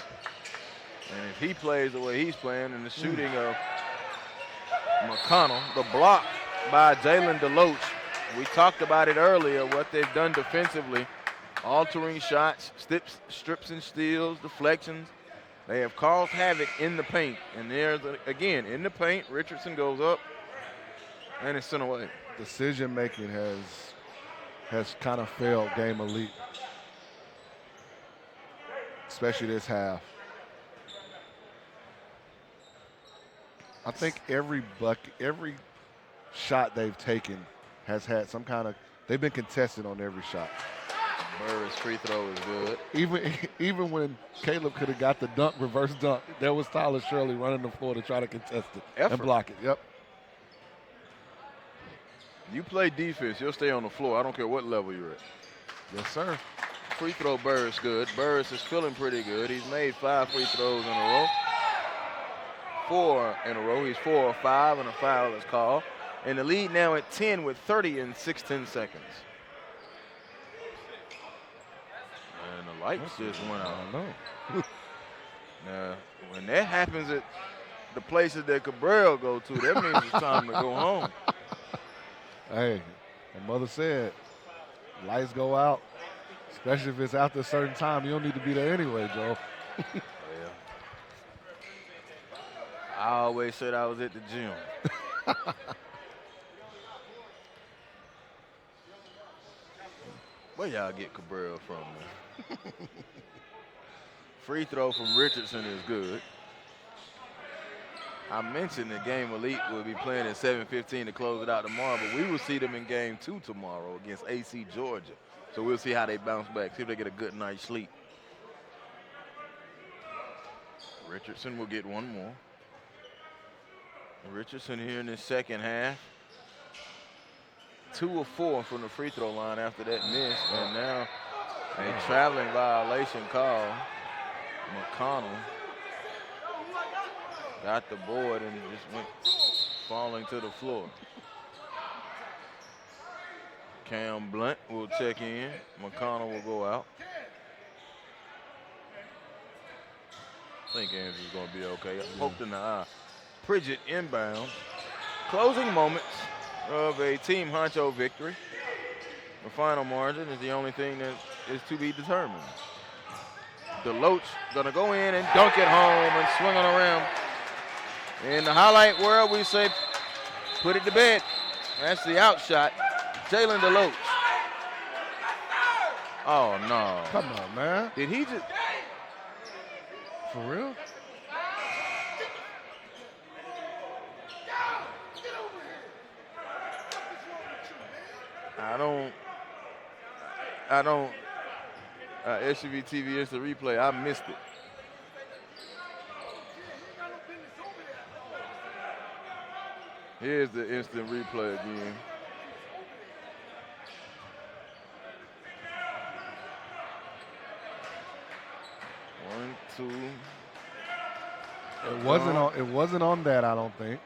S1: and if he plays the way he's playing, and the shooting of McConnell, the block by Jalen DeLoach. We talked about it earlier, what they've done defensively, altering shots, strips and steals, deflections. They have caused havoc in the paint. And there's, again, in the paint, Richardson goes up, and it's sent away.
S2: Decision-making has kind of failed Game Elite, especially this half. I think every shot they've taken has had some kind of, they've been contested on every shot.
S1: Burris' free throw is good.
S2: Even when Caleb could have got the dunk, reverse dunk, there was Tyler Shirley running the floor to try to contest it and block it. Yep.
S1: You play defense, you'll stay on the floor. I don't care what level you're at.
S2: Yes, sir.
S1: Free throw Burris good. Burris is feeling pretty good. He's made 5 free throws in a row. 4 in a row. He's 4 or 5, and a foul is called. And the lead now at 10 with 30 and 16 seconds. And the lights just went out.
S2: I know.
S1: Now, when that happens at the places that Cabral go to, that means it's time to go home.
S2: Hey, my mother said, lights go out, especially if it's after a certain time. You don't need to be there anyway, Joe.
S1: Yeah. I always said I was at the gym. Where y'all get Cabral from, man? Free throw from Richardson is good. I mentioned the Game Elite will be playing at 7:15 to close it out tomorrow, but we will see them in Game 2 tomorrow against AC Georgia. So we'll see how they bounce back, see if they get a good night's sleep. Richardson will get one more. Richardson here in the second half. 2 of 4 from the free throw line after that miss. And now a traveling violation call. McConnell got the board and just went falling to the floor. Cam Blunt will check in. McConnell will go out. I think Andrew's going to be okay. Poked in the eye. Pridgett inbound. Closing moments of a Team Honcho victory. The final margin is the only thing that is to be determined. DeLoach gonna go in and dunk it home and swing on around. In the highlight world, we say put it to bed. That's the outshot. Jalen DeLoach. Oh, no.
S2: Come on, man.
S1: Did he just?
S2: For real?
S1: I don't. SUV TV instant replay. I missed it. Here's the instant replay again. One, two.
S2: It wasn't on that, I don't think.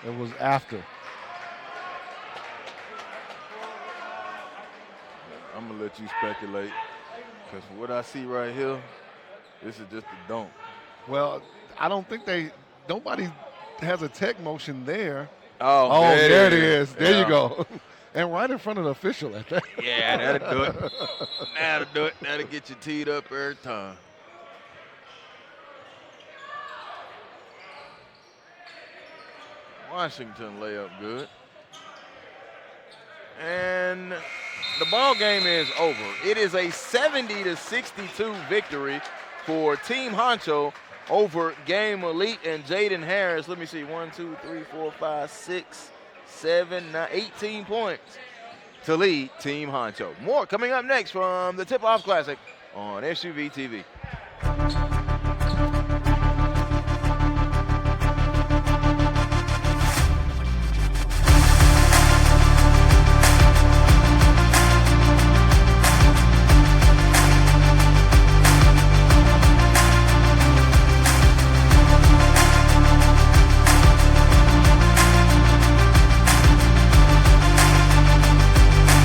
S2: It was after.
S1: I'm gonna let you speculate, because from what I see right here, this is just a dunk.
S2: Well, I don't think nobody has a tech motion there.
S1: Oh,
S2: there it is. There
S1: yeah.
S2: you go. And right in front of the official at that.
S1: Yeah, that'll do it. That'll do it. That'll get you teed up every time. Washington layup good. And the ball game is over. It is a 70-62 victory for Team Honcho over Game Elite and Jaden Harris. Let me see, 1, 2, 3, 4, 5, 6, 7, 9, 18 points to lead Team Honcho. More coming up next from the Tipoff Classic on SUV TV.